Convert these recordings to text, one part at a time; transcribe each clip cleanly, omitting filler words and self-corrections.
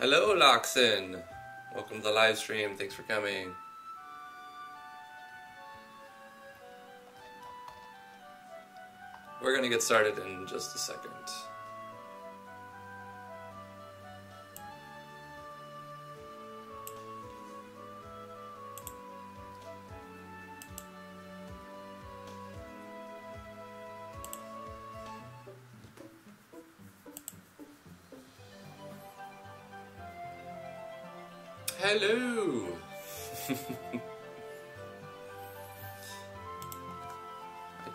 Hello, Loxon. Welcome to the live stream. Thanks for coming. We're gonna get started in just a second. Hello. I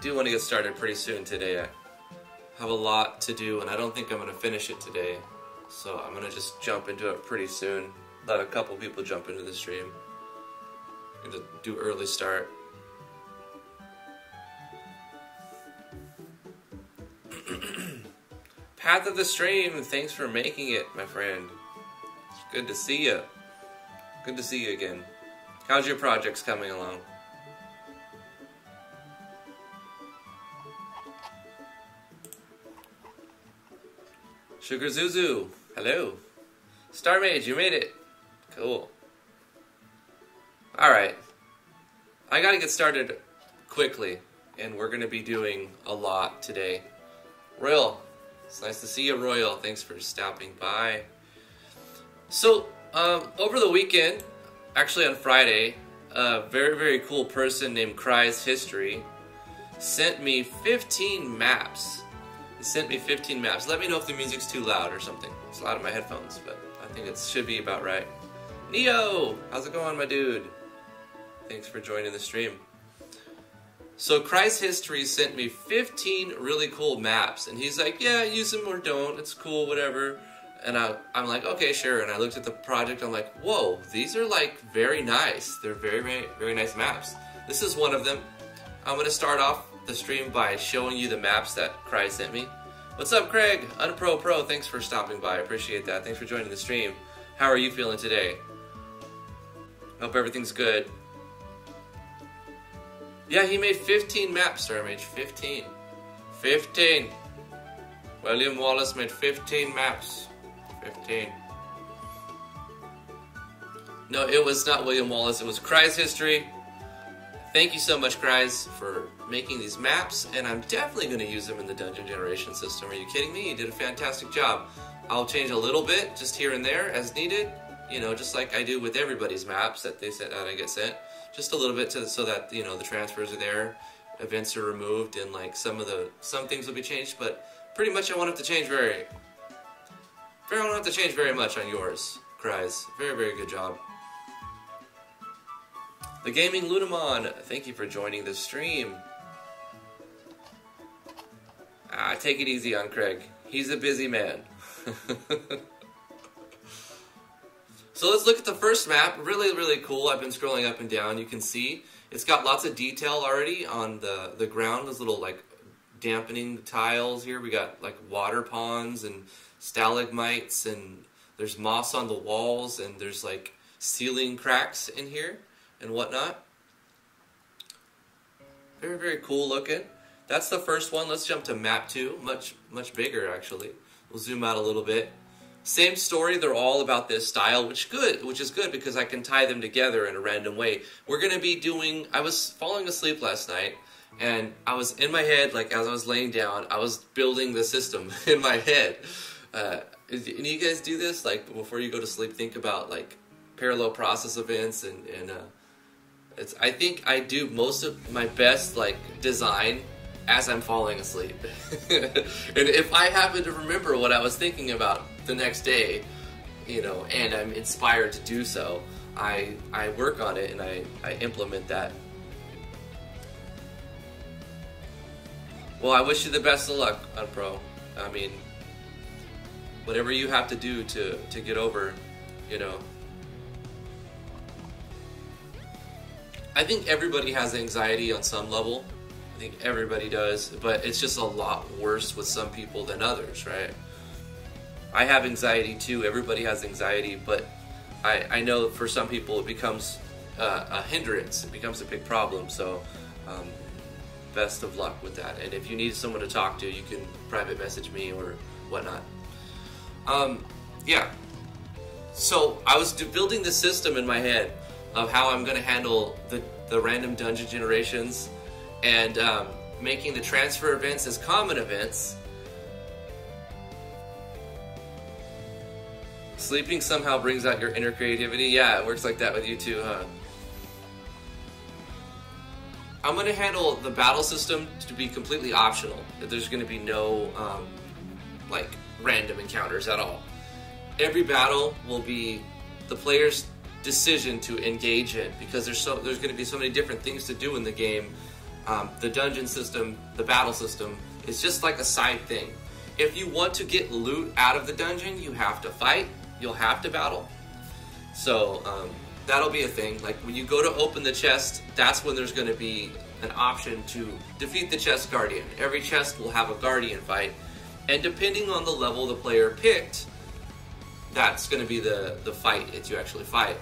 do want to get started pretty soon today. I have a lot to do and I don't think I'm going to finish it today. So I'm going to just jump into it pretty soon. Let a couple people jump into the stream. I'm going to do early start. Path of the stream, thanks for making it, my friend. It's good to see you. Good to see you again. How's your projects coming along? Sugar Zuzu, hello. Star Mage, you made it. Cool. Alright. I gotta get started quickly, and we're gonna be doing a lot today. Royal, it's nice to see you, Royal. Thanks for stopping by. So, over the weekend, actually on Friday, a very, very cool person named Cry's History sent me 15 maps. He sent me 15 maps. Let me know if the music's too loud or something. It's loud in my headphones, but I think it should be about right. Neo! How's it going, my dude? Thanks for joining the stream. So Cry's History sent me 15 really cool maps, and he's like, yeah, use them or don't, it's cool, whatever. And I'm like, okay, sure. And I looked at the project. I'm like, whoa, these are like very nice. They're very, very, very nice maps. This is one of them. I'm going to start off the stream by showing you the maps that Cry sent me. What's up, Craig? Unpro Pro, thanks for stopping by. I appreciate that. Thanks for joining the stream. How are you feeling today? Hope everything's good. Yeah, he made 15 maps, Starmage. 15. 15. William Wallace made 15 maps. 15. No, it was not William Wallace. It was Cry's History. Thank you so much, Cry's, for making these maps, and I'm definitely going to use them in the dungeon generation system. Are you kidding me? You did a fantastic job. I'll change a little bit, just here and there, as needed. You know, just like I do with everybody's maps that they sent, that I get sent. Just a little bit so that, you know, the transfers are there, events are removed, and like some things will be changed. But pretty much, I won't have to change very much on yours, Cries. Very, very good job. The Gaming Lunamon, thank you for joining the stream. Take it easy on Craig. He's a busy man. So let's look at the first map. Really, really cool. I've been scrolling up and down. You can see it's got lots of detail already on the ground. Those little like dampening tiles here. We got like water ponds and stalagmites, and there's moss on the walls, and there's like ceiling cracks in here and whatnot. Very, very cool looking. That's the first one. Let's jump to map 2. Much bigger, actually. We'll zoom out a little bit. Same story. They're all about this style, which is good because I can tie them together in a random way. We're going to be doing... I was falling asleep last night, and I was in my head, like as I was laying down, I was building the system in my head. And you guys do this? Like, before you go to sleep, think about, like, parallel process events, and I think I do most of my best, like, design as I'm falling asleep. And if I happen to remember what I was thinking about the next day, you know, and I'm inspired to do so, I work on it and I implement that. Well, I wish you the best of luck, Unpro. I mean, whatever you have to do to get over, you know. I think everybody has anxiety on some level. I think everybody does, but it's just a lot worse with some people than others, right? I have anxiety too. Everybody has anxiety, but I know for some people it becomes a hindrance. It becomes a big problem. So best of luck with that. And if you need someone to talk to, you can private message me or whatnot. Yeah. So I was building the system in my head of how I'm going to handle the random dungeon generations and making the transfer events as common events. Sleeping somehow brings out your inner creativity. Yeah, it works like that with you too, huh? I'm going to handle the battle system to be completely optional. There's going to be no like random encounters at all. Every battle will be the player's decision to engage in, because there's going to be so many different things to do in the game. The dungeon system, the battle system, is just like a side thing. If you want to get loot out of the dungeon, you have to fight, you'll have to battle. So that'll be a thing. Like when you go to open the chest, that's when there's going to be an option to defeat the chest guardian. Every chest will have a guardian fight, and depending on the level the player picked, that's going to be the fight that you actually fight.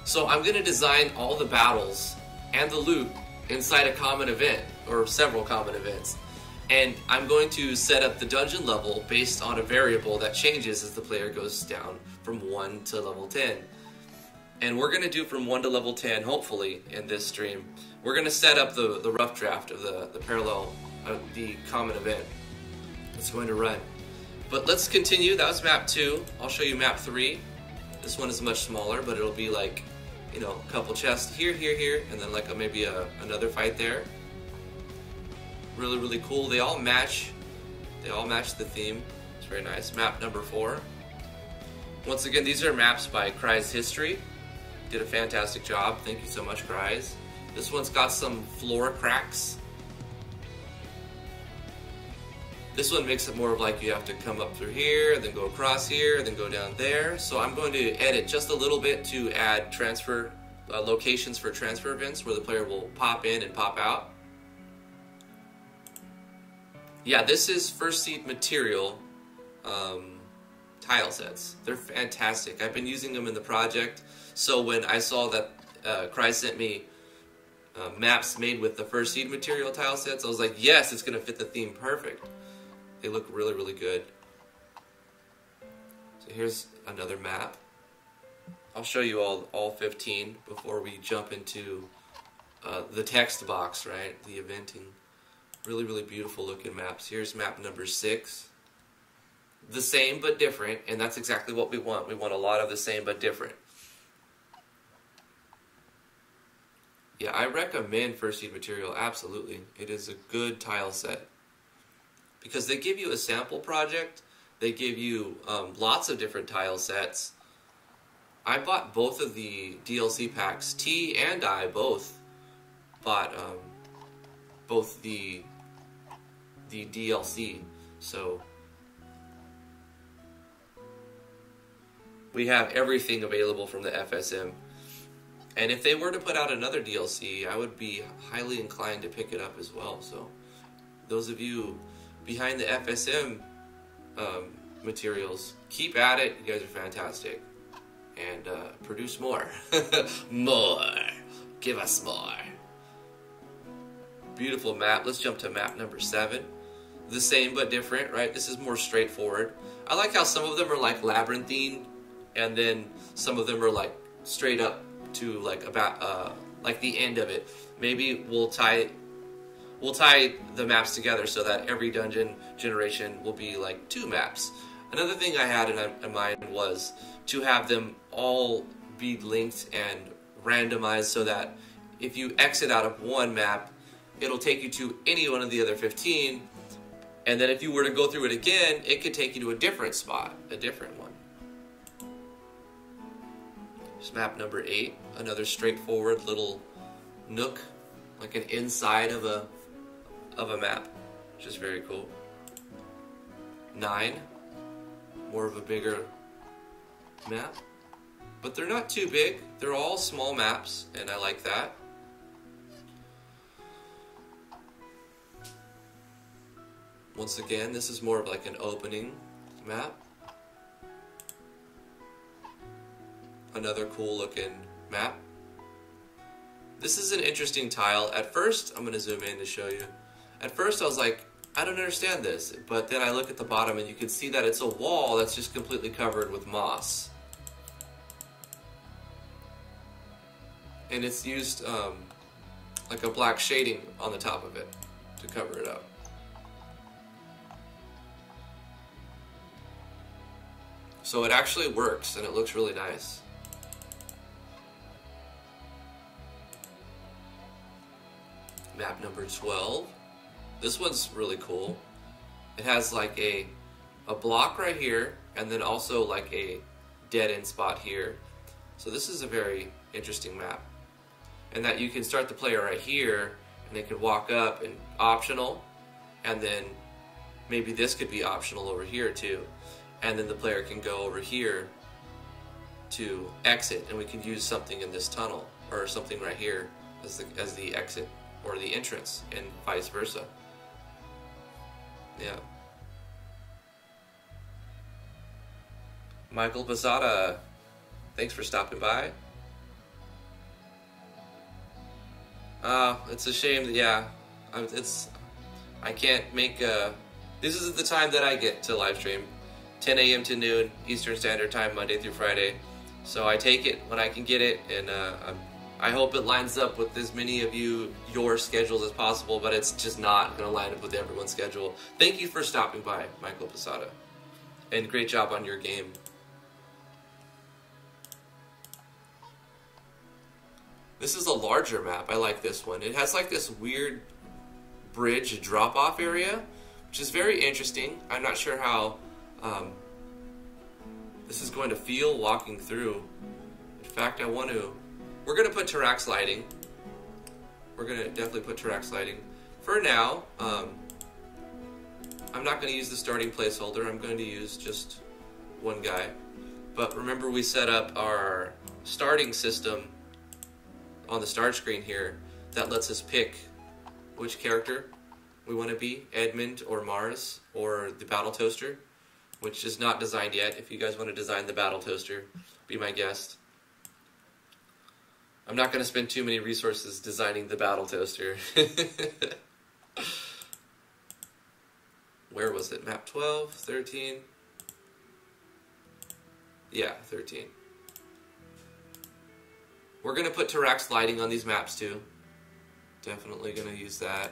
So I'm going to design all the battles and the loot inside a common event, or several common events. And I'm going to set up the dungeon level based on a variable that changes as the player goes down from 1 to level 10. And we're going to do from 1 to level 10, hopefully, in this stream. We're going to set up the rough draft of the parallel, the common event that's going to run. But let's continue. That was map 2. I'll show you map 3. This one is much smaller, but it'll be like, you know, a couple chests here, here, here, and then like maybe another fight there. Really, really cool. They all match the theme. It's very nice. Map number 4. Once again, these are maps by Cry's History. Did a fantastic job. Thank you so much, Cry's. This one's got some floor cracks. This one makes it more of like you have to come up through here, and then go across here, and then go down there. So I'm going to edit just a little bit to add transfer locations for transfer events where the player will pop in and pop out. Yeah, this is first seed material tile sets. They're fantastic. I've been using them in the project. So when I saw that Cry sent me maps made with the first seed material tile sets, I was like, yes, it's going to fit the theme perfect. They look really, really good. So here's another map. I'll show you all 15 before we jump into the text box, right? The eventing. Really, really beautiful looking maps. Here's map number 6. The same but different, and that's exactly what we want. We want a lot of the same but different. Yeah, I recommend first seed material, absolutely. It is a good tile set. Because they give you a sample project, they give you lots of different tile sets. I bought both of the DLC packs. T and I both bought both the DLC. So we have everything available from the FSM. And if they were to put out another DLC, I would be highly inclined to pick it up as well. So those of you behind the FSM materials, keep at it. You guys are fantastic. And produce more. More. Give us more. Beautiful map. Let's jump to map number 7. The same but different, right? This is more straightforward. I like how some of them are like labyrinthine, and then some of them are like straight up to like about like the end of it. Maybe we'll tie the maps together so that every dungeon generation will be like 2 maps. Another thing I had in mind was to have them all be linked and randomized so that if you exit out of one map, it'll take you to any one of the other 15, and then if you were to go through it again, it could take you to a different spot, a different one. Here's map number 8, another straightforward little nook, like an inside of a map, which is very cool. 9, more of a bigger map, but they're not too big. They're all small maps, and I like that. Once again, this is more of like an opening map. Another cool looking map. This is an interesting tile. At first, I'm going to zoom in to show you. At first I was like, I don't understand this. But then I look at the bottom and you can see that it's a wall that's just completely covered with moss. And it's used like a black shading on the top of it to cover it up. So it actually works and it looks really nice. Map number 12. This one's really cool. It has like a block right here and then also like a dead end spot here. So this is a very interesting map. And that you can start the player right here and they can walk up and optional, and then maybe this could be optional over here too. And then the player can go over here to exit, and we can use something in this tunnel or something right here as the exit or the entrance, and vice versa. Yeah. Michael Posada, thanks for stopping by. It's a shame that, yeah, I can't make, this is the time that I get to live stream, 10 a.m. to noon, Eastern Standard Time, Monday through Friday. So I take it when I can get it, and I hope it lines up with as many of your schedules as possible, but it's just not going to line up with everyone's schedule. Thank you for stopping by, Michael Posada, and great job on your game. This is a larger map. I like this one. It has like this weird bridge drop-off area, which is very interesting. I'm not sure how this is going to feel walking through. In fact, we're going to put Tarax lighting. We're going to definitely put Tarax lighting. For now, I'm not going to use the starting placeholder. I'm going to use just one guy. But remember, we set up our starting system on the start screen here that lets us pick which character we want to be, Edmund or Mars or the Battle Toaster, which is not designed yet. If you guys want to design the Battle Toaster, be my guest. I'm not going to spend too many resources designing the Battle Toaster. Where was it? Map 12, 13? Yeah, 13. We're going to put Tarax lighting on these maps too. Definitely going to use that.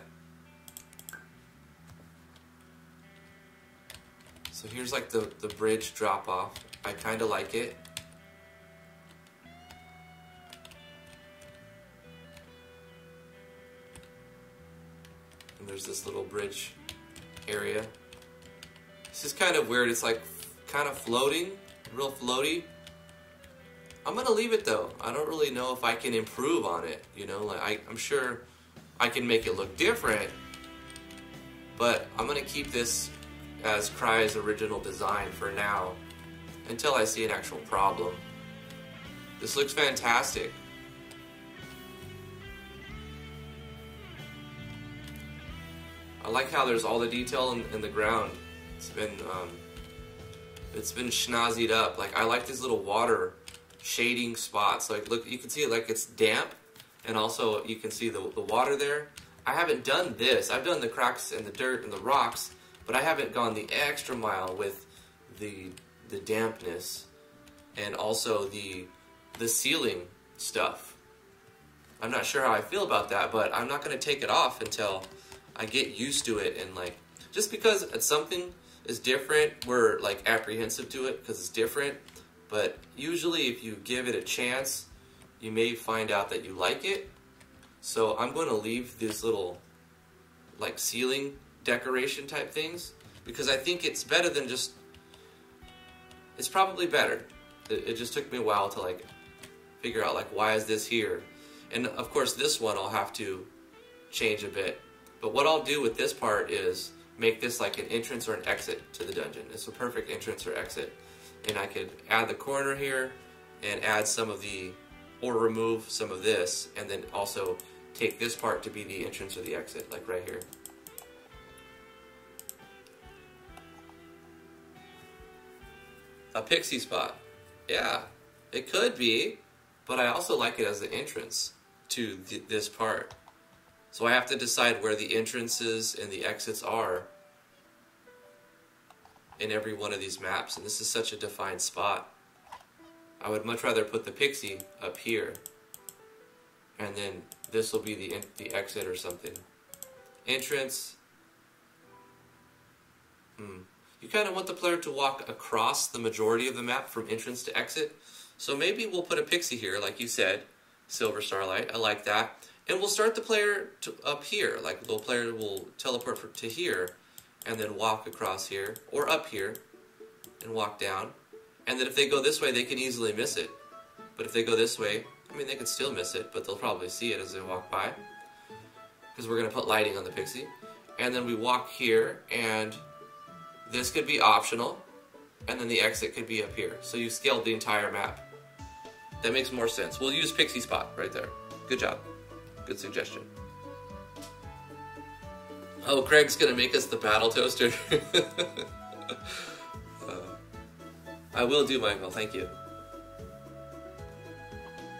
So here's like the bridge drop off. I kind of like it. And there's this little bridge area. This is kind of weird. It's like kind of floating, real floaty. I'm gonna leave it though. I don't really know if I can improve on it, you know, like I'm sure I can make it look different, but I'm gonna keep this as Cry's original design for now until I see an actual problem. This looks fantastic. I like how there's all the detail in the ground. It's been schnozzied up. Like, I like these little water shading spots. Like, look, you can see it like it's damp, and also you can see the water there. I haven't done this. I've done the cracks and the dirt and the rocks, but I haven't gone the extra mile with the dampness and also the ceiling stuff. I'm not sure how I feel about that, but I'm not going to take it off until I get used to it. And like, just because it's something is different, we're like apprehensive to it because it's different. But usually if you give it a chance, you may find out that you like it. So I'm going to leave these little like ceiling decoration type things because I think it's better than just, it's probably better. It just took me a while to like figure out like, why is this here? And of course this one I'll have to change a bit. But what I'll do with this part is make this like an entrance or an exit to the dungeon. It's a perfect entrance or exit. And I could add the corner here and add some of the, or remove some of this, and then also take this part to be the entrance or the exit, like right here. A pixie spot. Yeah, it could be, but I also like it as the entrance to this part. So I have to decide where the entrances and the exits are in every one of these maps, and this is such a defined spot. I would much rather put the pixie up here, and then this will be the exit or something. Entrance. You kind of want the player to walk across the majority of the map from entrance to exit. So maybe we'll put a pixie here, like you said, Silver Starlight. I like that. And we'll start the player up here. Like the player will teleport to here, and then walk across here, or up here, and walk down. And then if they go this way, they can easily miss it. But if they go this way, I mean, they can still miss it, but they'll probably see it as they walk by. Because we're going to put lighting on the pixie. And then we walk here, and this could be optional, and then the exit could be up here. So you scaled the entire map. That makes more sense. We'll use pixie spot right there. Good job. Good suggestion. Oh, Craig's going to make us the battle toaster. I will do, Michael. Thank you.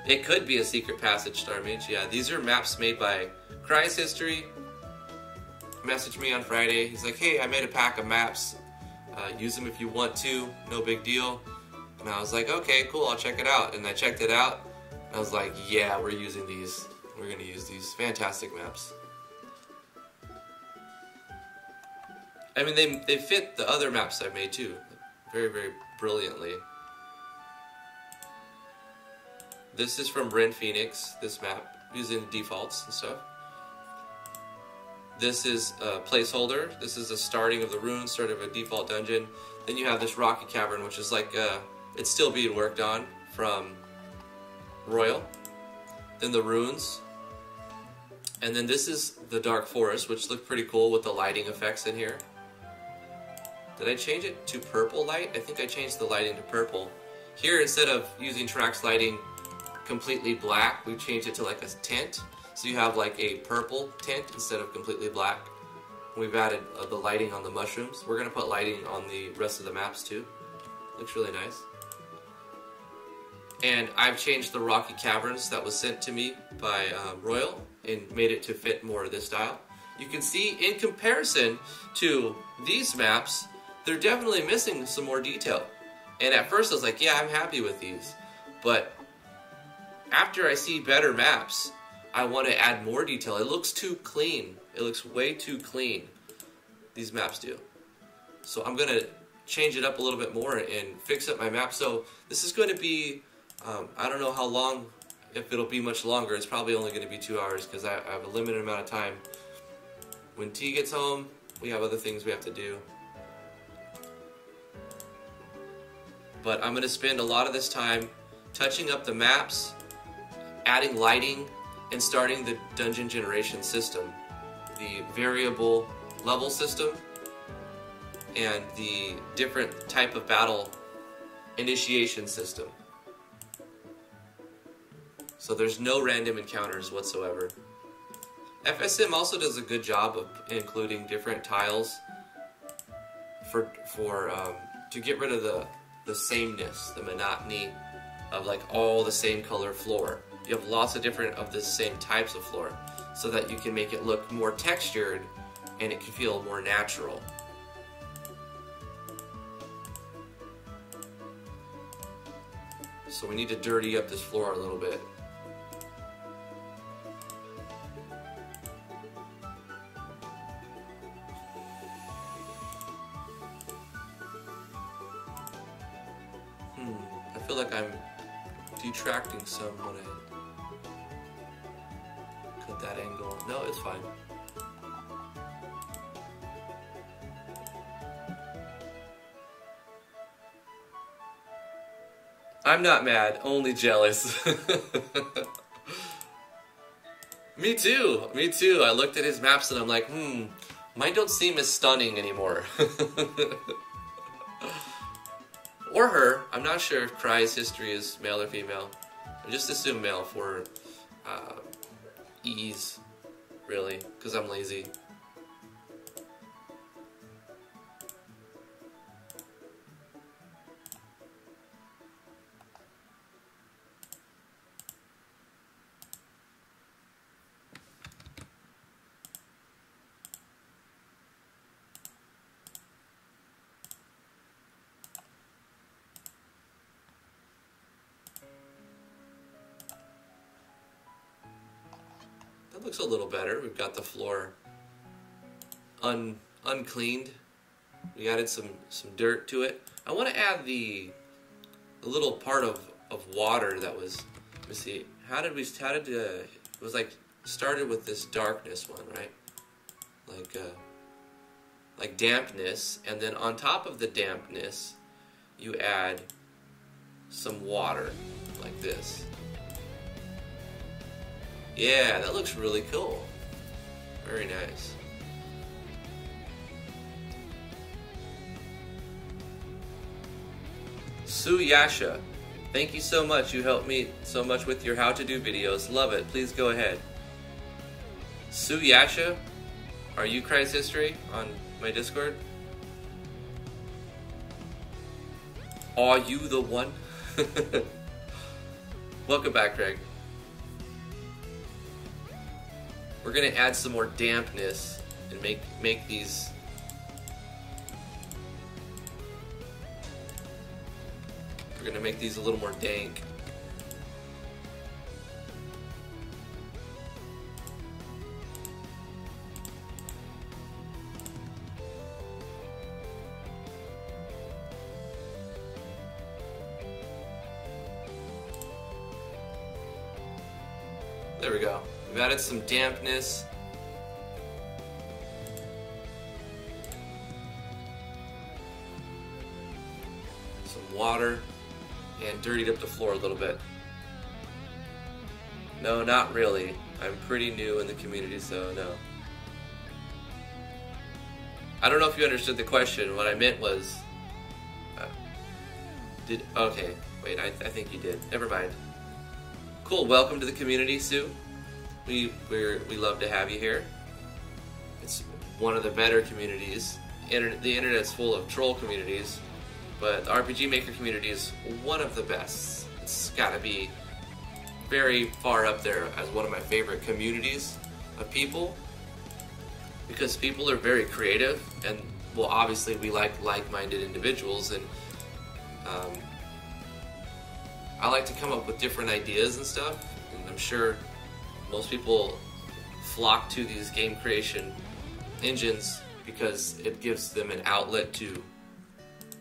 It could be a secret passage, Starmage. Yeah, these are maps made by Cry's History. Messaged me on Friday. He's like, hey, I made a pack of maps. Use them if you want to. No big deal. And I was like, okay, cool, I'll check it out. And I checked it out. And I was like, yeah, we're using these. We're going to use these. Fantastic maps. I mean, they fit the other maps I've made too. Very, very brilliantly. This is from Ren Phoenix, this map, using defaults and stuff. This is a placeholder. This is the starting of the runes, sort of a default dungeon. Then you have this rocky cavern, which is like, it's still being worked on from Royal. Then the runes. And then this is the dark forest, which looked pretty cool with the lighting effects in here. Did I change it to purple light? I think I changed the lighting to purple. Here, instead of using Trax lighting completely black, we changed it to like a tint. So you have like a purple tint instead of completely black. We've added the lighting on the mushrooms. We're going to put lighting on the rest of the maps too. Looks really nice. And I've changed the rocky caverns that was sent to me by Royal and made it to fit more of this style. You can see in comparison to these maps, they're definitely missing some more detail. And at first I was like, yeah, I'm happy with these. But after I see better maps, I want to add more detail. It looks too clean. It looks way too clean. These maps do. So I'm going to change it up a little bit more and fix up my map. So this is going to be, I don't know how long, if it'll be much longer. It's probably only going to be 2 hours because I have a limited amount of time. When T gets home, we have other things we have to do. But I'm going to spend a lot of this time touching up the maps, adding lighting, and starting the dungeon generation system, the variable level system, and the different type of battle initiation system. So there's no random encounters whatsoever. FSM also does a good job of including different tiles to get rid of the sameness, the monotony of like all the same color floor. You have lots of different of the same types of floor so that you can make it look more textured and it can feel more natural. So we need to dirty up this floor a little bit. I feel like I'm detracting some when I cut that angle. No, it's fine. I'm not mad, only jealous. Me too, me too. I looked at his maps and I'm like, mine don't seem as stunning anymore. Or her. I'm not sure if Cry's history is male or female. I just assume male for ease, really, because I'm lazy. That looks a little better. We've got the floor uncleaned. We added some dirt to it. I want to add the little part of water that was, let me see, it was like, started with this darkness one, right? Like dampness, and then on top of the dampness, you add some water, like this. Yeah, that looks really cool. Very nice. Sue Yasha, thank you so much. You helped me so much with your how to do videos. Love it. Please go ahead. Sue Yasha, are you Christ History on my Discord? Are you the one? Welcome back, Craig. We're gonna add some more dampness and make these. We're gonna make these a little more dank. There we go. We've added some dampness. Some water. And dirtied up the floor a little bit. No, not really. I'm pretty new in the community, so no. I don't know if you understood the question. What I meant was... okay, wait, I think you did. Never mind. Cool, welcome to the community, Sue. We love to have you here. It's one of the better communities. The internet's full of troll communities, but the RPG Maker community is one of the best. It's gotta be very far up there as one of my favorite communities of people, because people are very creative, and well, obviously we like-minded individuals, and I like to come up with different ideas and stuff, and I'm sure most people flock to these game creation engines because it gives them an outlet to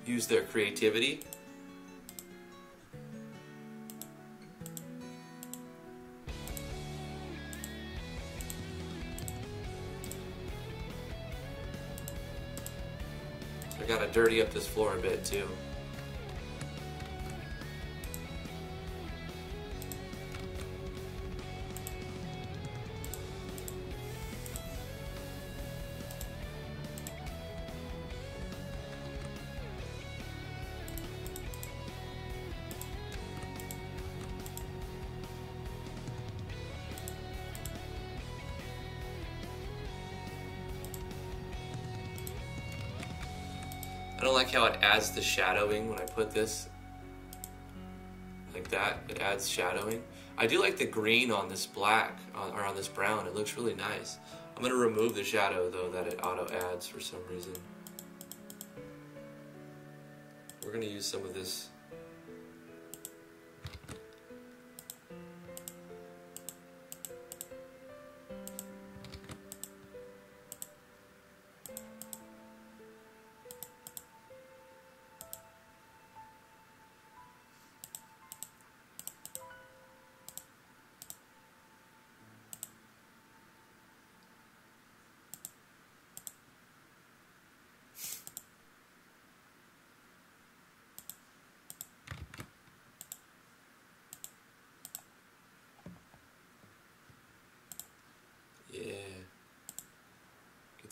use their creativity. I gotta dirty up this floor a bit too. I don't like how it adds the shadowing when I put this like that. It adds shadowing. I do like the green on this black, or on this brown. It looks really nice. I'm going to remove the shadow though that it auto adds for some reason. We're going to use some of this.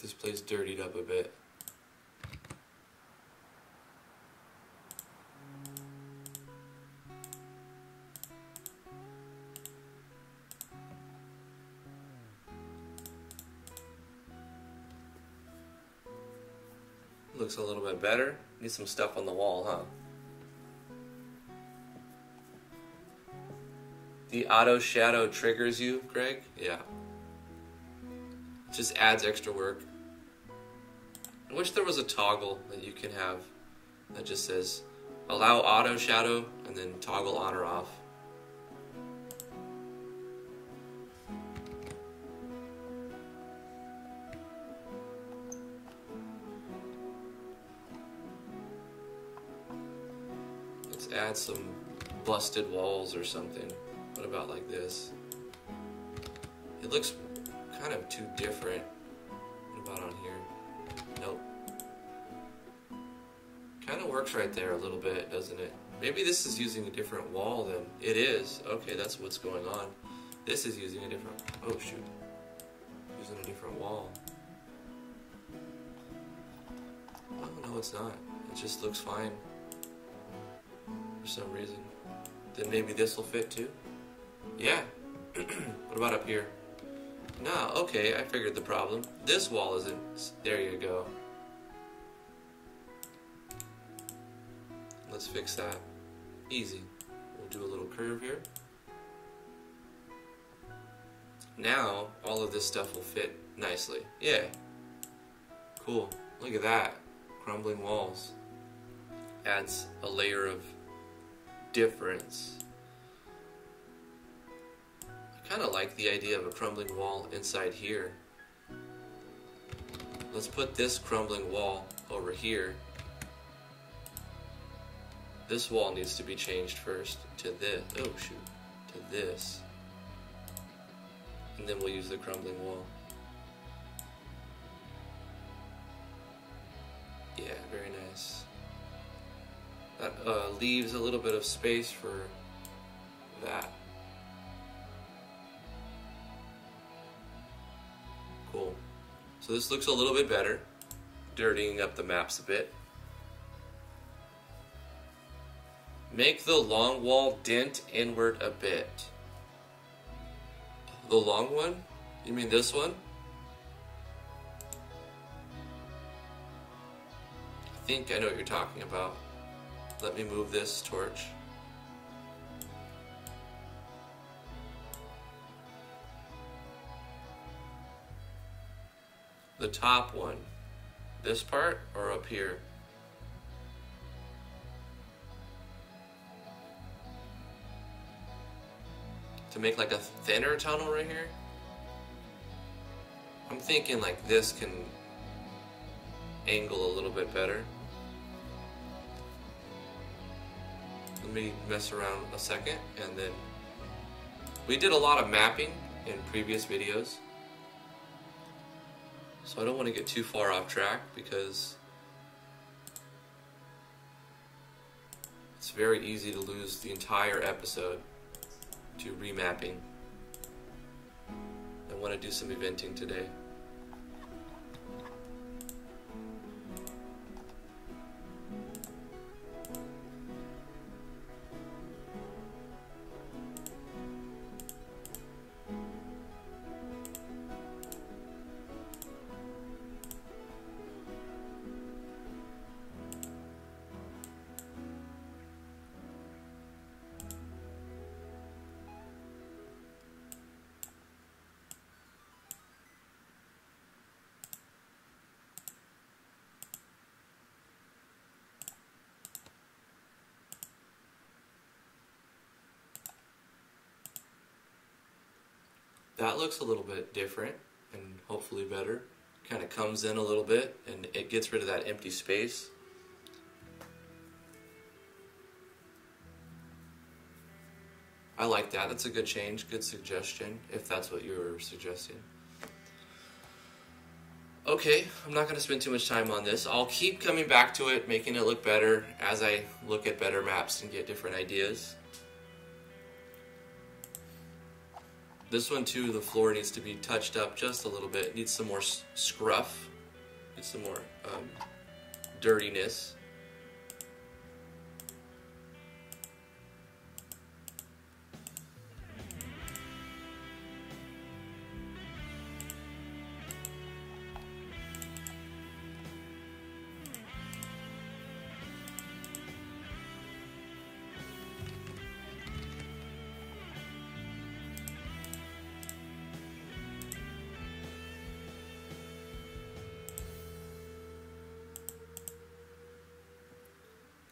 This place dirtied up a bit. Looks a little bit better. Need some stuff on the wall, huh? The auto shadow triggers you, Greg? Yeah. Just adds extra work. I wish there was a toggle that you can have that just says allow auto shadow and then toggle on or off. Let's add some busted walls or something. What about like this? It looks kind of too different. What about on here? Nope. Kind of works right there a little bit, doesn't it? Maybe this is using a different wall then. It is. Okay, that's what's going on. This is using a different... Oh, shoot. Using a different wall. Oh, no, it's not. It just looks fine. For some reason. Then maybe this will fit too? Yeah. What about up here? No, okay, I figured the problem. This wall isn't... There you go. Let's fix that. Easy. We'll do a little curve here. Now, all of this stuff will fit nicely. Yeah. Cool. Look at that. Crumbling walls. Adds a layer of difference. I kind of like the idea of a crumbling wall inside here. Let's put this crumbling wall over here. This wall needs to be changed first to this. Oh shoot. To this. And then we'll use the crumbling wall. Yeah, very nice. That leaves a little bit of space for that. Cool. So this looks a little bit better. Dirtying up the maps a bit. Make the long wall dent inward a bit. The long one? You mean this one? I think I know what you're talking about. Let me move this torch. The top one. This part or up here? To make like a thinner tunnel right here? I'm thinking like this can angle a little bit better. Let me mess around a second, and then we did a lot of mapping in previous videos, so I don't want to get too far off track because it's very easy to lose the entire episode to remapping. I want to do some eventing today. That looks a little bit different and hopefully better. Kind of comes in a little bit and it gets rid of that empty space. I like that. That's a good change, good suggestion, if that's what you were suggesting. Okay, I'm not going to spend too much time on this. I'll keep coming back to it, making it look better as I look at better maps and get different ideas. This one too, the floor needs to be touched up just a little bit. It needs some more scruff. Needs some more dirtiness.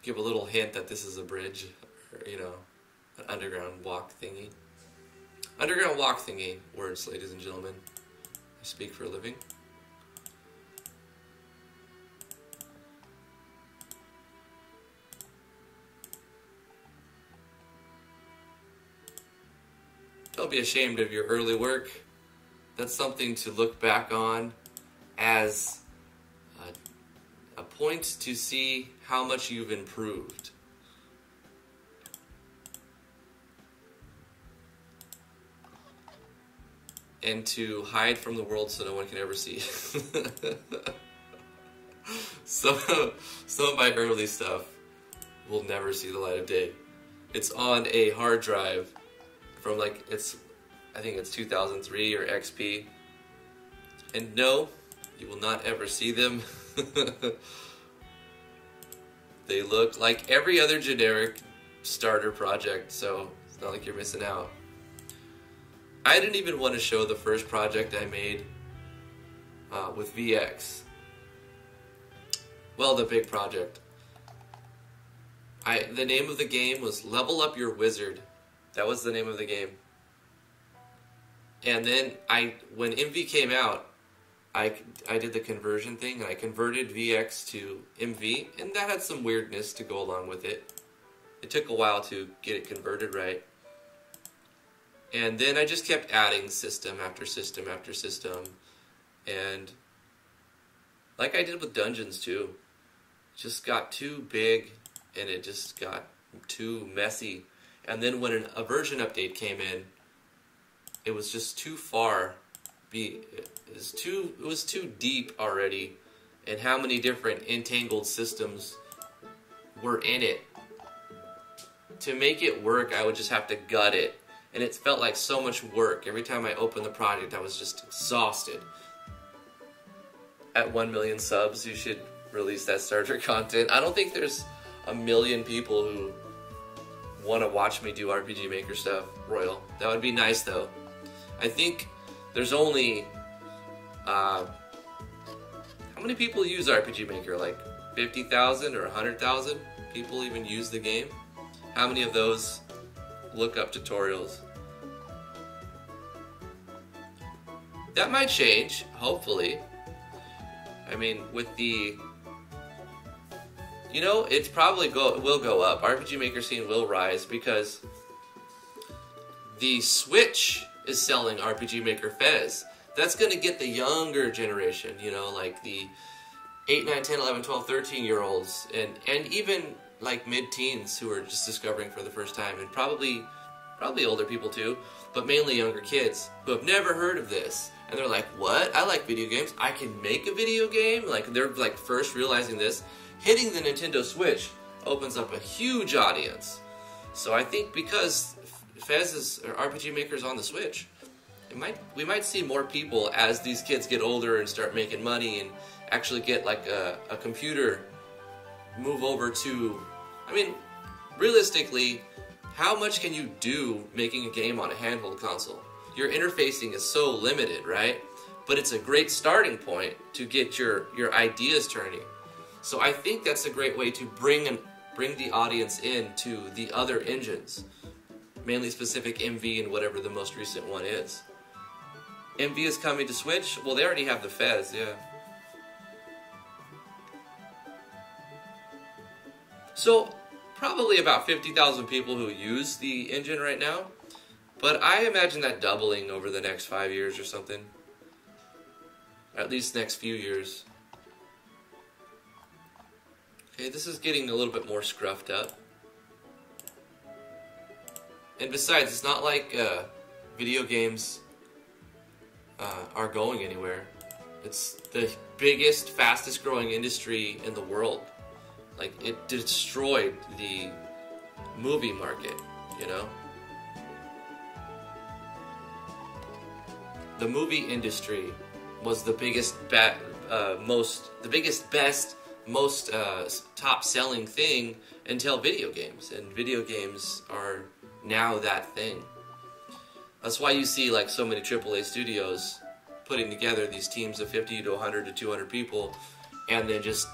Give a little hint that this is a bridge, or, you know, an underground walk thingy. Underground walk thingy, words, ladies and gentlemen. I speak for a living. be ashamed of your early work. That's something to look back on as a point to see how much you've improved. And to hide from the world so no one can ever see. Some of my early stuff will never see the light of day. It's on a hard drive from I think it's 2003 or XP. And no, you will not ever see them. They look like every other generic starter project, so it's not like you're missing out. I didn't even want to show the first project I made with VX. Well, the big project. The name of the game was Level Up Your Wizard. That was the name of the game. And then when MV came out, I did the conversion thing, and I converted VX to MV, and that had some weirdness to go along with it. It took a while to get it converted right. And then I just kept adding system after system after system. And like I did with Dungeons too, just got too big and it just got too messy. And then when a version update came in, it was just too far. It was too deep already, and how many different entangled systems were in it. To make it work, I would just have to gut it. And it felt like so much work. Every time I opened the project, I was just exhausted. At 1 million subs, you should release that starter content. I don't think there's a million people who want to watch me do RPG Maker stuff, Royal. That would be nice, though. I think there's only... how many people use RPG Maker? Like 50,000 or 100,000 people even use the game? How many of those look up tutorials? That might change, hopefully. I mean, with the... You know, it's probably will go up. RPG Maker scene will rise because the Switch is selling RPG Maker Fez. That's going to get the younger generation, you know, like the 8, 9, 10, 11, 12, 13-year-olds, and even like mid-teens who are just discovering for the first time, and probably older people too, but mainly younger kids who have never heard of this. And they're like, what? I like video games. I can make a video game? Like, they're like first realizing this. Hitting the Nintendo Switch opens up a huge audience. So I think because Fez or RPG Maker is on the Switch, we might see more people as these kids get older and start making money and actually get like a computer, move over to... I mean, realistically, how much can you do making a game on a handheld console? Your interfacing is so limited, right? But it's a great starting point to get your ideas turning. So I think that's a great way to bring the audience into the other engines, mainly specific MV and whatever the most recent one is. MV is coming to Switch? Well, they already have the Fez, yeah. So, probably about 50,000 people who use the engine right now, but I imagine that doubling over the next 5 years or something. At least next few years. Okay, this is getting a little bit more scruffed up. And besides, it's not like video games are going anywhere. It's the biggest, fastest growing industry in the world. Like, it destroyed the movie market, you know? The movie industry was the biggest, best, most top-selling thing until video games. And video games are now that thing. That's why you see like so many AAA studios putting together these teams of 50 to 100 to 200 people, and then just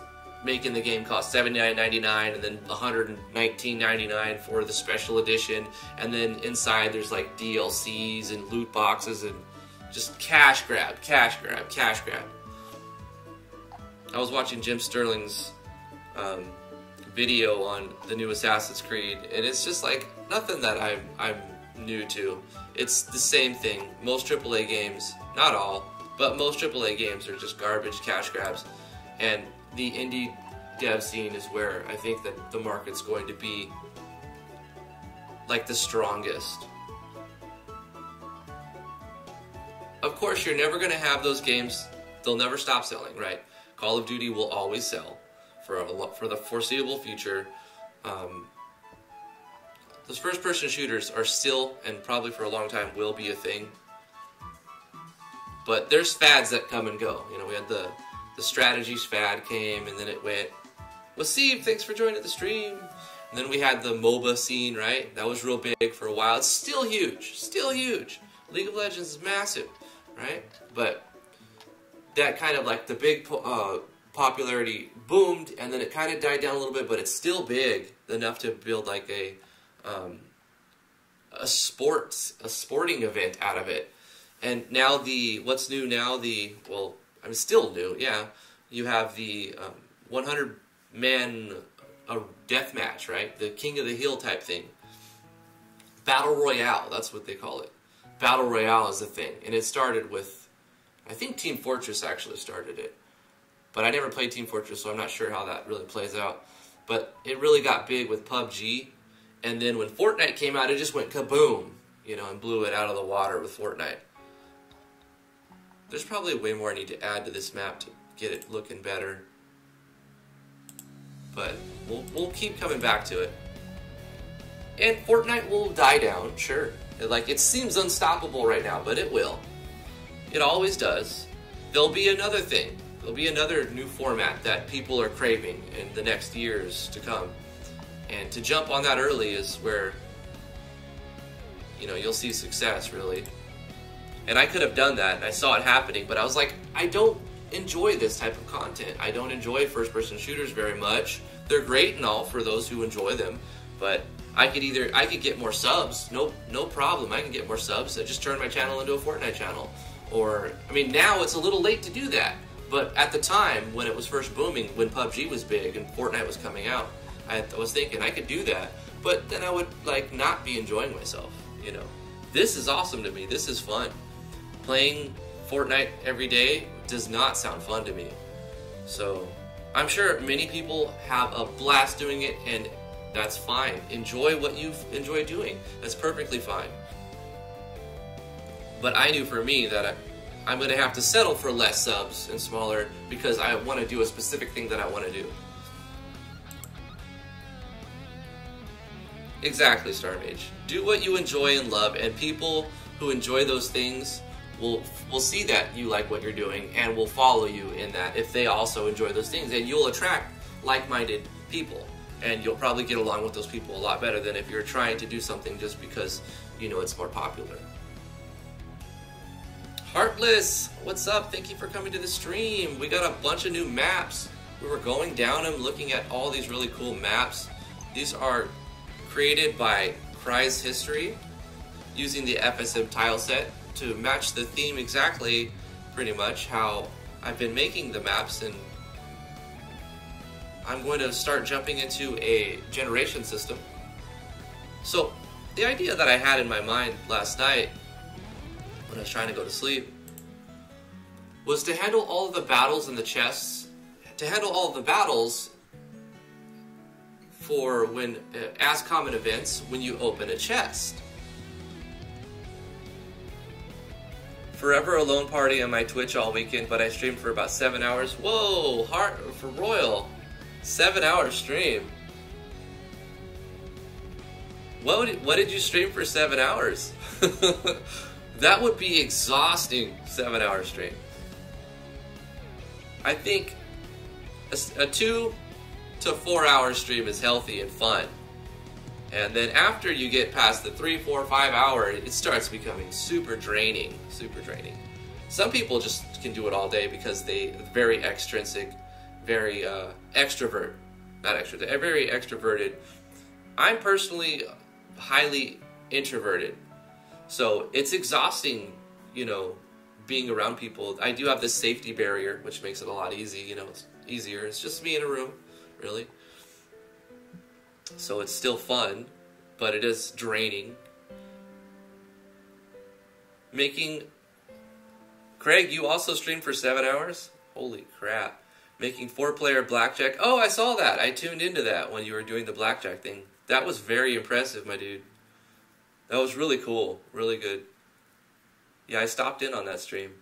making the game cost $79.99 and then $119.99 for the special edition, and then inside there's like DLCs and loot boxes and just cash grab, cash grab, cash grab. I was watching Jim Sterling's video on the new Assassin's Creed, and it's just like nothing that I'm new to. it's the same thing. Most AAA games, not all, but most AAA games are just garbage cash grabs. And the indie dev scene is where I think that the market's going to be like the strongest. Of course, you're never going to have those games. They'll never stop selling, right? Call of Duty will always sell for the foreseeable future. Those first-person shooters are still, and probably for a long time, will be a thing. But there's fads that come and go. You know, we had the strategies fad came, and then it went, Wasib, thanks for joining the stream. And then we had the MOBA scene, right? That was real big for a while. It's still huge. Still huge. League of Legends is massive, right? But that kind of like the big popularity boomed, and then it kind of died down a little bit, but it's still big enough to build like a sporting event out of it. And now what's new now, well, I mean, still new, yeah. You have the 100-man death match, right? The King of the Hill type thing. Battle Royale, that's what they call it. Battle Royale is the thing. And it started with, I think Team Fortress actually started it. But I never played Team Fortress, so I'm not sure how that really plays out. But it really got big with PUBG. And then when Fortnite came out, it just went kaboom, you know, and blew it out of the water with Fortnite. There's probably way more I need to add to this map to get it looking better. But we'll keep coming back to it. And Fortnite will die down, sure. Like, it seems unstoppable right now, but it will. It always does. There'll be another thing. There'll be another new format that people are craving in the next years to come. And to jump on that early is where, you know, you'll see success, really. And I could have done that, and I saw it happening, but I was like, I don't enjoy this type of content. I don't enjoy first-person shooters very much. They're great and all for those who enjoy them, but I could get more subs, no problem. I can get more subs. I just turn my channel into a Fortnite channel. Or, I mean, now it's a little late to do that, but at the time when it was first booming, when PUBG was big and Fortnite was coming out, I was thinking I could do that, but then I would like not be enjoying myself, you know. This is awesome to me. This is fun. Playing Fortnite every day does not sound fun to me. So I'm sure many people have a blast doing it, and that's fine. Enjoy what you enjoy doing. That's perfectly fine. But I knew for me that I'm going to have to settle for less subs and smaller because I want to do a specific thing that I want to do. Exactly, Star Mage. Do what you enjoy and love, and people who enjoy those things will see that you like what you're doing and will follow you in that if they also enjoy those things, and you'll attract like-minded people, and you'll probably get along with those people a lot better than if you're trying to do something just because you know it's more popular. Heartless, what's up? Thank you for coming to the stream. We got a bunch of new maps. We were going down them, looking at all these really cool maps. These are created by Cry's History using the FSM tile set to match the theme exactly, pretty much, how I've been making the maps, and I'm going to start jumping into a generation system. So, the idea that I had in my mind last night, when I was trying to go to sleep, was to handle all of the battles in the chests, to handle all of the battles for when, as common events, when you open a chest. Forever Alone Party on my Twitch all weekend, but I streamed for about 7 hours. Whoa, for Royal. 7 hour stream. What did you stream for 7 hours? That would be exhausting, 7 hour stream. I think a 2 to 4 hour stream is healthy and fun. And then after you get past the 3, 4, 5 hour, it starts becoming super draining, super draining. Some people just can do it all day because they're very extrinsic, very extrovert, not extrovert, very extroverted. I'm personally highly introverted, so it's exhausting, you know, being around people. I do have this safety barrier, which makes it a lot easy, you know, it's easier. It's just me in a room, really. So it's still fun, but it is draining. Making... Craig, you also streamed for 7 hours? Holy crap. Making 4-player blackjack. Oh, I saw that. I tuned into that when you were doing the blackjack thing. That was very impressive, my dude. That was really cool. Really good. Yeah, I stopped in on that stream.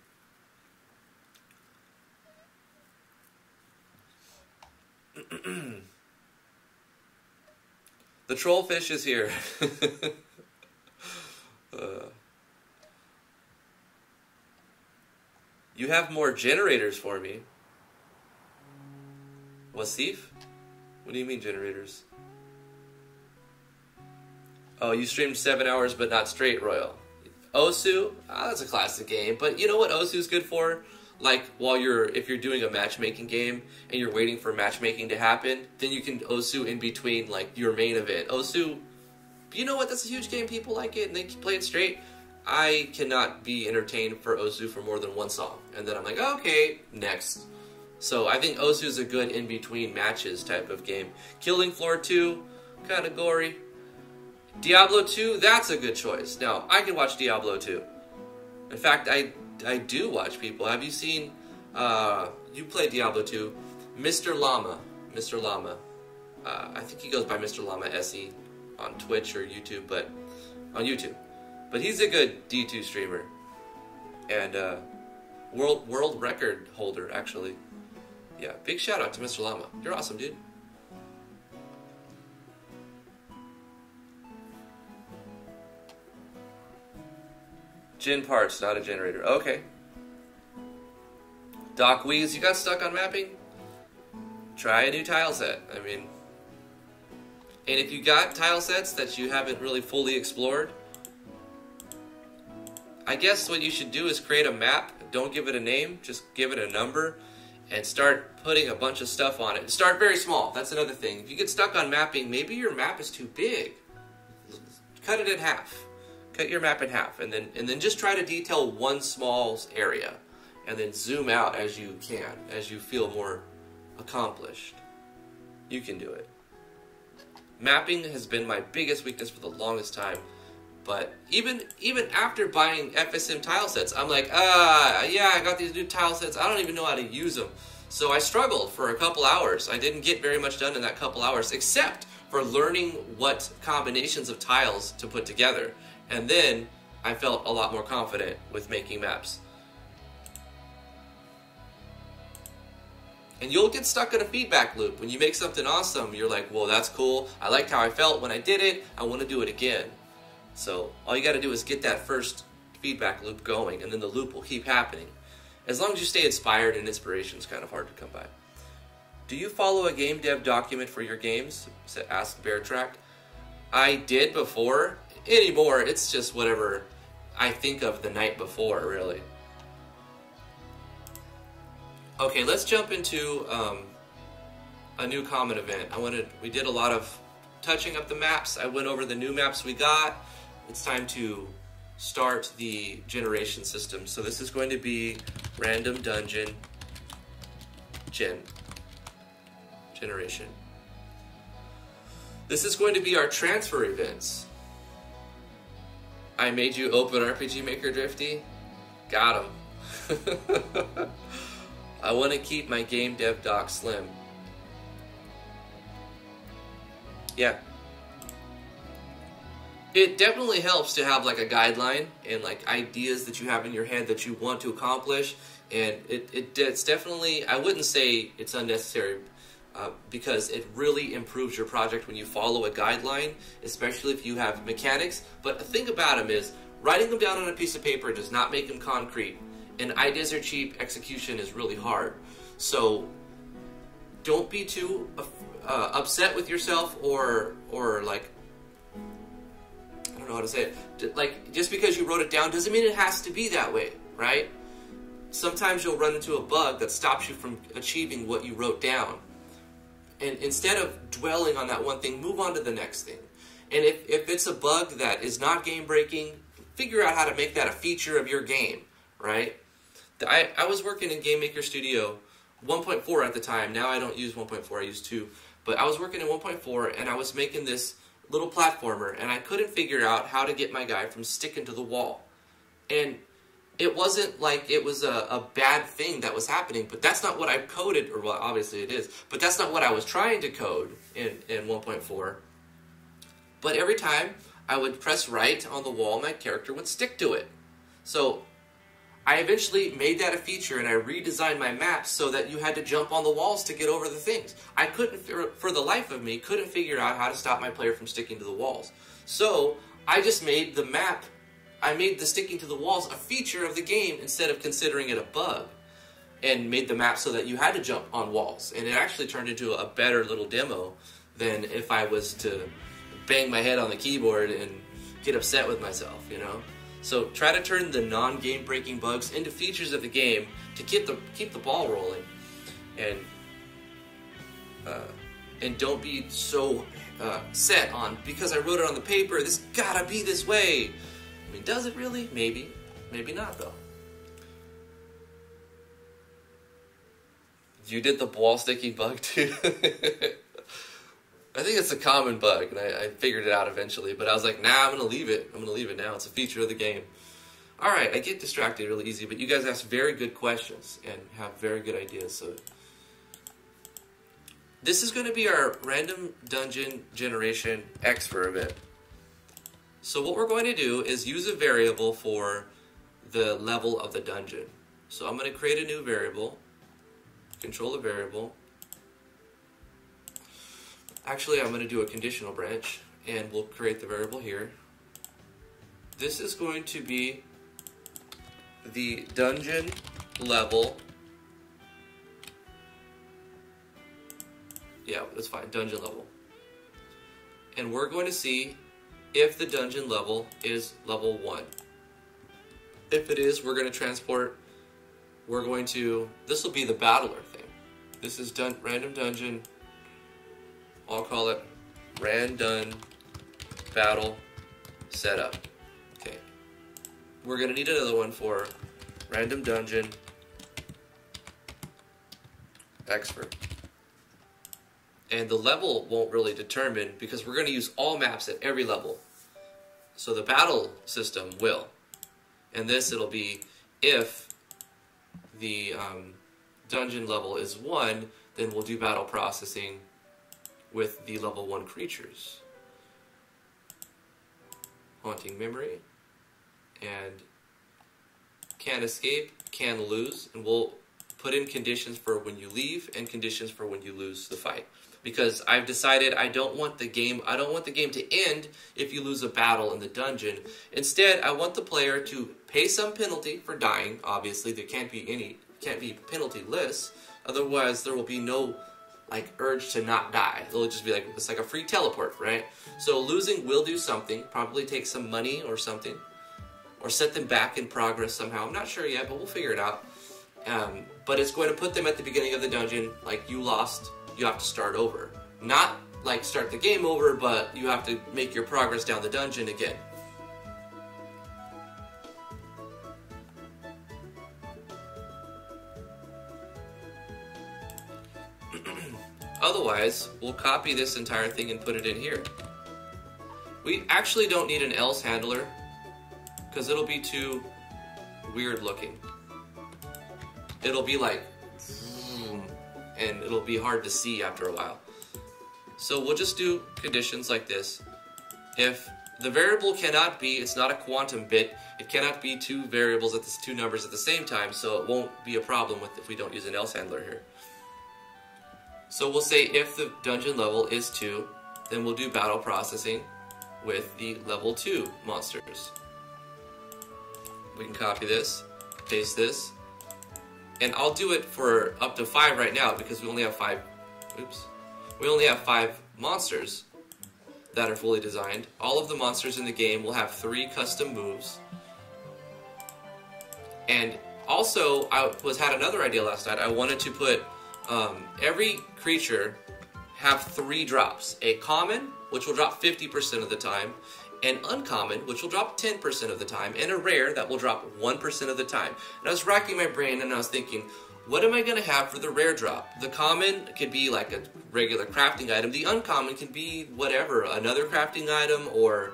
The trollfish is here. You have more generators for me. Wasif? What do you mean generators? Oh, you streamed 7 hours but not straight, Royal. Osu? Ah, that's a classic game. But you know what Osu's good for? Like, if you're doing a matchmaking game and you're waiting for matchmaking to happen, then you can Osu in between, like, your main event. Osu, you know what? That's a huge game. People like it and they play it straight. I cannot be entertained for Osu for more than one song. And then I'm like, okay, next. So I think Osu is a good in-between matches type of game. Killing Floor 2, kind of gory. Diablo 2, that's a good choice. Now, I can watch Diablo 2. In fact, I do watch people. Have you seen, you play Diablo 2, Mr. Llama. Mr. Llama. I think he goes by Mr. Llama SE on Twitch or YouTube, but on YouTube. But he's a good D2 streamer. And world record holder, actually. Yeah, big shout out to Mr. Llama. You're awesome, dude. Gin parts, not a generator. Okay. Doc Weeze, you got stuck on mapping? Try a new tile set. I mean... And if you got tile sets that you haven't really fully explored, I guess what you should do is create a map. Don't give it a name, just give it a number, and start putting a bunch of stuff on it. Start very small. That's another thing. If you get stuck on mapping, maybe your map is too big. Cut it in half. Cut your map in half, and then just try to detail one small area, and then zoom out as you can, as you feel more accomplished. You can do it. Mapping has been my biggest weakness for the longest time, but even after buying FSM tile sets, I'm like, yeah, I got these new tile sets, I don't even know how to use them. So I struggled for a couple hours. I didn't get very much done in that couple hours, except for learning what combinations of tiles to put together. And then I felt a lot more confident with making maps. And you'll get stuck in a feedback loop. When you make something awesome, you're like, well, that's cool. I liked how I felt when I did it. I want to do it again. So all you got to do is get that first feedback loop going, and then the loop will keep happening. As long as you stay inspired, and inspiration is kind of hard to come by. Do you follow a game dev document for your games? Asked Beartrack. I did before. Anymore, it's just whatever I think of the night before, really. Okay, let's jump into a new common event. We did a lot of touching up the maps. I went over the new maps we got. It's time to start the generation system. So this is going to be random dungeon generation. This is going to be our transfer events. I made you open RPG Maker Drifty. Got him. I want to keep my game dev doc slim. Yeah. It definitely helps to have like a guideline and like ideas that you have in your head that you want to accomplish. And it's definitely, I wouldn't say it's unnecessary because it really improves your project when you follow a guideline, especially if you have mechanics. But the thing about them is, writing them down on a piece of paper does not make them concrete. And ideas are cheap, execution is really hard. So don't be too upset with yourself or like, I don't know how to say it. Like, just because you wrote it down doesn't mean it has to be that way, right? Sometimes you'll run into a bug that stops you from achieving what you wrote down. And instead of dwelling on that one thing, move on to the next thing. And if it's a bug that is not game-breaking, figure out how to make that a feature of your game, right? I was working in Game Maker Studio 1.4 at the time. Now I don't use 1.4, I use 2. But I was working in 1.4, and I was making this little platformer, and I couldn't figure out how to get my guy from sticking to the wall. And it wasn't like it was a bad thing that was happening, but that's not what I coded, or well, obviously it is, but that's not what I was trying to code in 1.4. But every time I would press right on the wall, my character would stick to it. So I eventually made that a feature, and I redesigned my maps so that you had to jump on the walls to get over the things. I couldn't, for the life of me, couldn't figure out how to stop my player from sticking to the walls. So I just made the map, I made the sticking to the walls a feature of the game instead of considering it a bug, and made the map so that you had to jump on walls. And it actually turned into a better little demo than if I was to bang my head on the keyboard and get upset with myself, you know? So try to turn the non-game breaking bugs into features of the game to keep the ball rolling, and don't be so set on, because I wrote it on the paper, this gotta be this way. I mean, does it really? Maybe. Maybe not, though. You did the ball sticking bug, too? I think it's a common bug, and I figured it out eventually, but I was like, nah, I'm going to leave it. I'm going to leave it now. It's a feature of the game. All right, I get distracted really easy, but you guys ask very good questions and have very good ideas. So this is going to be our random dungeon generation X for a bit. So what we're going to do is use a variable for the level of the dungeon. So I'm going to create a new variable, control a variable. Actually, I'm going to do a conditional branch, and we'll create the variable here. This is going to be the dungeon level. Yeah, that's fine, dungeon level. And we're going to see if the dungeon level is level 1. If it is, we're going to transport, this will be the battler thing. This is random dungeon, I'll call it random battle setup. Okay. We're going to need another one for random dungeon expert. And the level won't really determine, because we're going to use all maps at every level. So the battle system will. And this, it'll be if the dungeon level is 1, then we'll do battle processing with the level 1 creatures. Haunting Memory, and can escape, can lose, and we'll put in conditions for when you leave and conditions for when you lose the fight. Because I've decided I don't want the game to end if you lose a battle in the dungeon. Instead, I want the player to pay some penalty for dying. Obviously, there can't be penalty-less. Otherwise, there will be no urge to not die. It'll just be it's like a free teleport, right? So losing will do something, probably take some money or something, or set them back in progress somehow. I'm not sure yet, but we'll figure it out. But it's going to put them at the beginning of the dungeon, you lost, you have to start over. Not start the game over, but you have to make your progress down the dungeon again. Otherwise, we'll copy this entire thing and put it in here. We actually don't need an else handler, because it'll be too weird looking. It'll be and it'll be hard to see after a while. So we'll just do conditions like this. If the variable cannot be, it's not a quantum bit, it cannot be two numbers at the same time, so it won't be a problem if we don't use an else handler here. So we'll say if the dungeon level is 2, then we'll do battle processing with the level 2 monsters. We can copy this, paste this, and I'll do it for up to 5 right now because we only have 5. We only have 5 monsters that are fully designed. All of the monsters in the game will have 3 custom moves. And also, I had another idea last night. I wanted to put every creature have 3 drops. A common, which will drop 50% of the time, an uncommon, which will drop 10% of the time, and a rare that will drop 1% of the time. And I was racking my brain and I was thinking, what am I going to have for the rare drop? The common could be like a regular crafting item. The uncommon can be whatever, another crafting item, or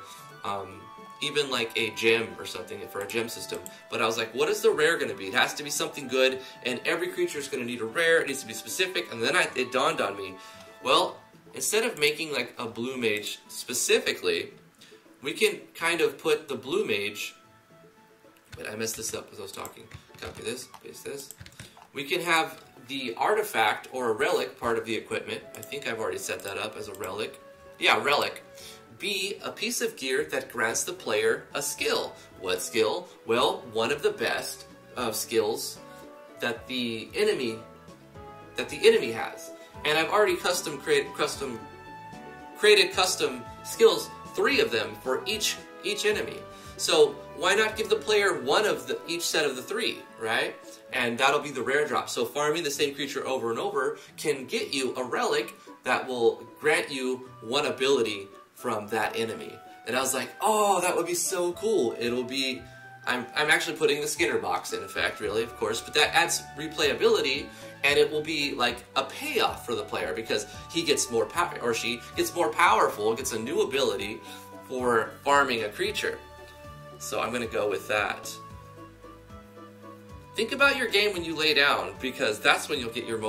even like a gem or something for a gem system. But I was like, what is the rare going to be? It has to be something good, and every creature is going to need a rare. It needs to be specific. And then it dawned on me, well, instead of making like a blue mage specifically, we can kind of put the blue mage. Wait, I messed this up as I was talking. Copy this, paste this. We can have the artifact or a relic part of the equipment. I think I've already set that up as a relic. Yeah, relic. Be a piece of gear that grants the player a skill. What skill? Well, one of the best of skills that the enemy has. And I've already created custom skills, 3 of them for each enemy. So why not give the player one of each set of the 3, right? And that'll be the rare drop. So farming the same creature over and over can get you a relic that will grant you one ability from that enemy. And I was like, oh, that would be so cool. It'll be, I'm actually putting the Skinner box in effect, really, of course, but that adds replayability, and it will be like a payoff for the player because he gets more power, or she gets more powerful, gets a new ability for farming a creature. So I'm gonna go with that. Think about your game when you lay down, because that's when you'll get your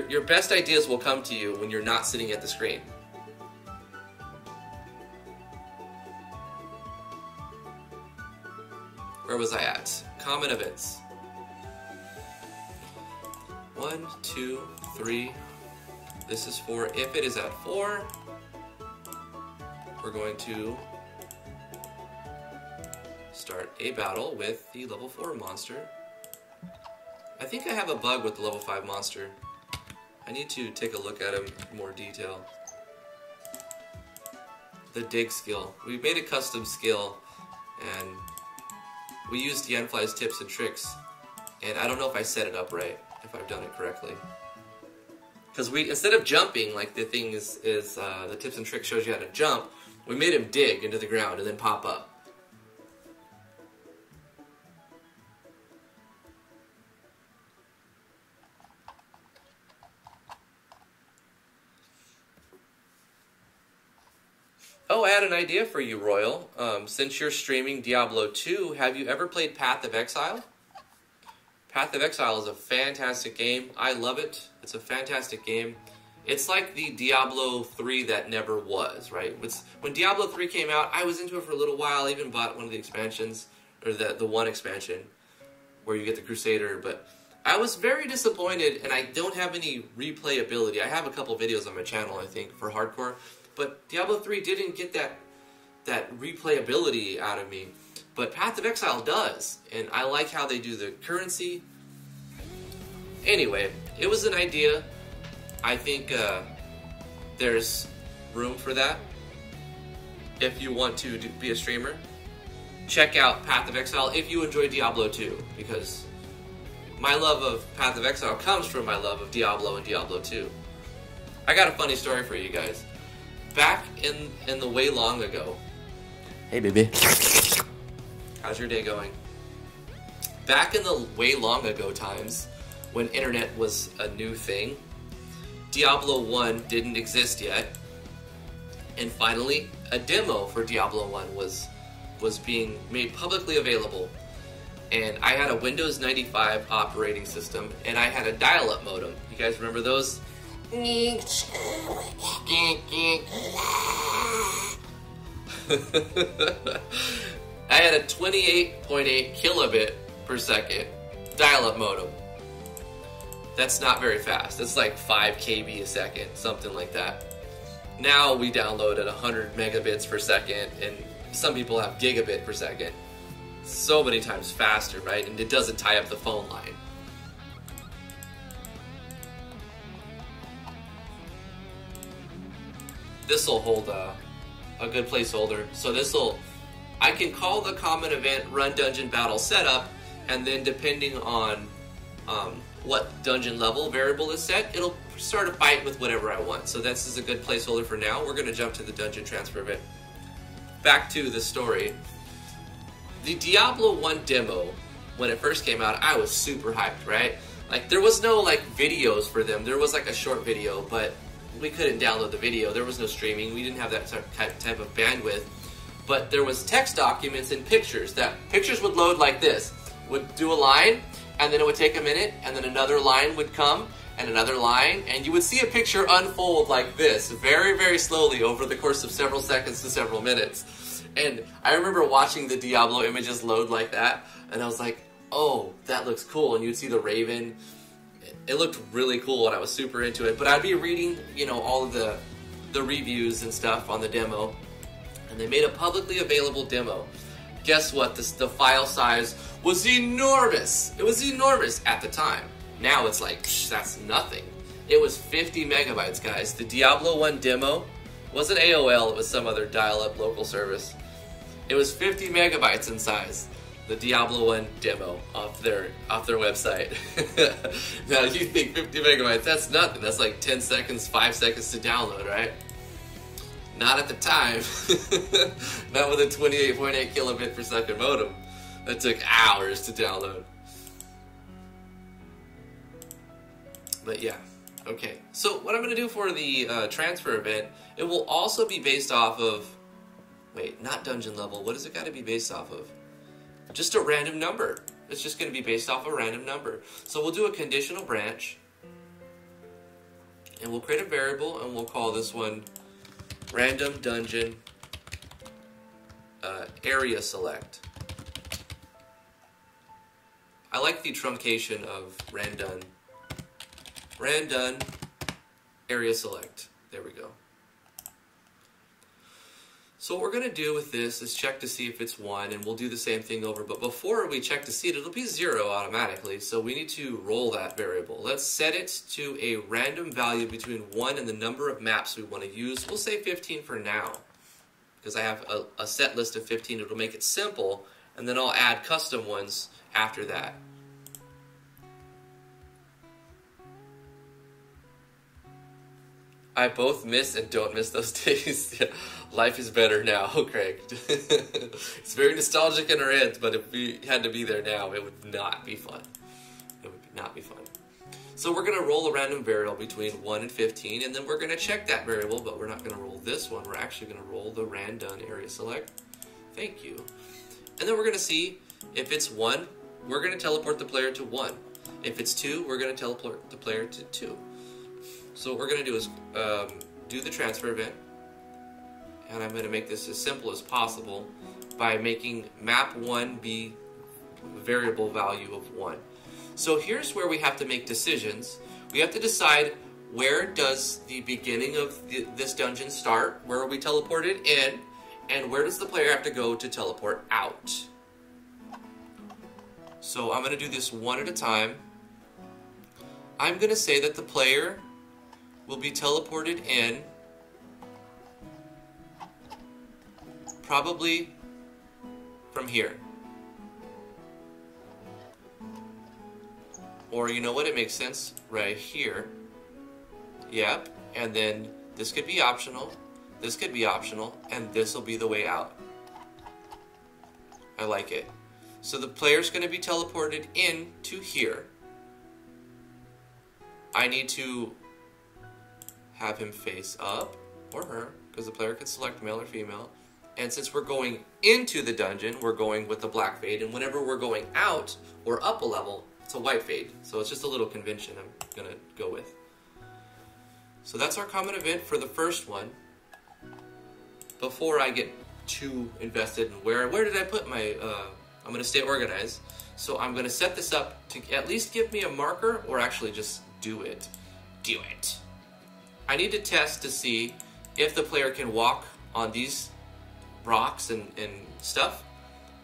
your best ideas will come to you when you're not sitting at the screen. Where was I at? Common events. 1, 2, 3. This is for if it is at 4. We're going to start a battle with the level 4 monster. I think I have a bug with the level 5 monster. I need to take a look at him in more detail. The dig skill. We made a custom skill, and we used Yanfly's tips and tricks, and I don't know if I set it up right, if I've done it correctly. Because we, instead of jumping, like the thing is the tips and tricks shows you how to jump, we made him dig into the ground and then pop up. Oh, I had an idea for you, Royal. Since you're streaming Diablo 2, have you ever played Path of Exile? Path of Exile is a fantastic game. I love it. It's a fantastic game. It's like the Diablo 3 that never was, right? When Diablo 3 came out, I was into it for a little while. I even bought one of the expansions, or the one expansion, where you get the Crusader, but I was very disappointed, and I don't have any replayability. I have a couple videos on my channel, I think, for hardcore. But Diablo 3 didn't get that replayability out of me. But Path of Exile does. And I like how they do the currency. Anyway, it was an idea. I think there's room for that. If you want to be a streamer, check out Path of Exile if you enjoy Diablo 2. Because my love of Path of Exile comes from my love of Diablo and Diablo 2. I got a funny story for you guys. Back in the way long ago. Hey, baby. How's your day going? Back in the way long ago times, when internet was a new thing, Diablo 1 didn't exist yet. And finally, a demo for Diablo 1 was being made publicly available. And I had a Windows 95 operating system, and I had a dial-up modem. You guys remember those? I had a 28.8 kilobit per second dial-up modem. That's not very fast. It's like 5 KB a second, something like that. Now we download at 100 megabits per second, and some people have gigabit per second. So many times faster, right? And it doesn't tie up the phone line. This will hold a good placeholder. So I can call the common event run dungeon battle setup, and then depending on what dungeon level variable is set, it'll start a fight with whatever I want. So this is a good placeholder for now. We're going to jump to the dungeon transfer event. Back to the story. The Diablo 1 demo, when it first came out, I was super hyped, right? Like, there was no, like, videos for them. There was, like, a short video, but we couldn't download the video. There was no streaming. We didn't have that type of bandwidth. but there was text documents and pictures. That pictures would load like this. Would do a line, and then it would take a minute, and then another line would come, and another line, and you would see a picture unfold like this, very, very slowly over the course of several seconds to several minutes. And I remember watching the Diablo images load like that, and I was like, oh, that looks cool. And you'd see the Raven. It looked really cool, and I was super into it. But I'd be reading, you know, all of the reviews and stuff on the demo, and they made a publicly available demo. Guess what? The file size was enormous. It was enormous at the time. Now it's like, that's nothing. It was 50 megabytes, guys. The Diablo 1 demo wasn't AOL, it was some other dial-up local service. It was 50 megabytes in size. The Diablo 1 demo off their website. Now you think 50 megabytes, that's nothing. That's like 10 seconds, 5 seconds to download, right? Not at the time. Not with a 28.8 kilobit per second modem. That took hours to download. But yeah, okay. So what I'm going to do for the transfer event, it will also be based off of, wait, not dungeon level. What does it got to be based off of? Just a random number. It's just going to be based off a random number. So we'll do a conditional branch, and we'll create a variable, and we'll call this one random dungeon area select. I like the truncation of random area select. There we go. So what we're going to do with this is check to see if it's 1, and we'll do the same thing over. But before we check to see it, it'll be 0 automatically, so we need to roll that variable. Let's set it to a random value between 1 and the number of maps we want to use. We'll say 15 for now, because I have a set list of 15. It'll make it simple, and then I'll add custom ones after that. I both miss and don't miss those days. Life is better now, Craig. It's very nostalgic in our heads, but if we had to be there now, it would not be fun. It would not be fun. So we're going to roll a random variable between 1 and 15, and then we're going to check that variable, but we're not going to roll this one. We're actually going to roll the random area select. Thank you. And then we're going to see if it's 1, we're going to teleport the player to 1. If it's 2, we're going to teleport the player to 2. So what we're going to do is do the transfer event, and I'm going to make this as simple as possible by making map1 be variable value of 1. So here's where we have to make decisions. We have to decide, where does the beginning of this dungeon start, where are we teleported in, and where does the player have to go to teleport out. So I'm going to do this one at a time. I'm going to say that the player will be teleported in probably from here. Or you know what, it makes sense right here. Yep, and then this could be optional, this could be optional, and this will be the way out. I like it. So the player's going to be teleported in to here. I need to have him face up, or her, because the player can select male or female. And since we're going into the dungeon, we're going with the black fade, and whenever we're going out or up a level, it's a white fade. So it's just a little convention I'm going to go with. So that's our common event for the first one. Before I get too invested in where did I put my, I'm going to stay organized. So I'm going to set this up to at least give me a marker, or actually just do it. Do it. I need to test to see if the player can walk on these rocks and stuff,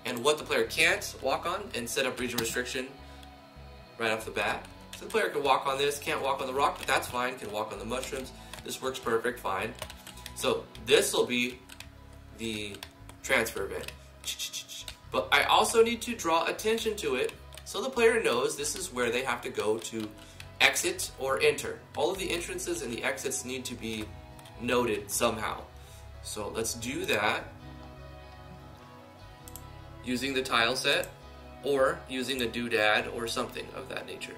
and what the player can't walk on, and set up region restriction right off the bat. So the player can walk on this, can't walk on the rock, but that's fine, can walk on the mushrooms. This works perfect, fine. So this will be the transfer event. But I also need to draw attention to it so the player knows this is where they have to go to exit or enter. All of the entrances and the exits need to be noted somehow. So let's do that using the tile set, or using a doodad or something of that nature.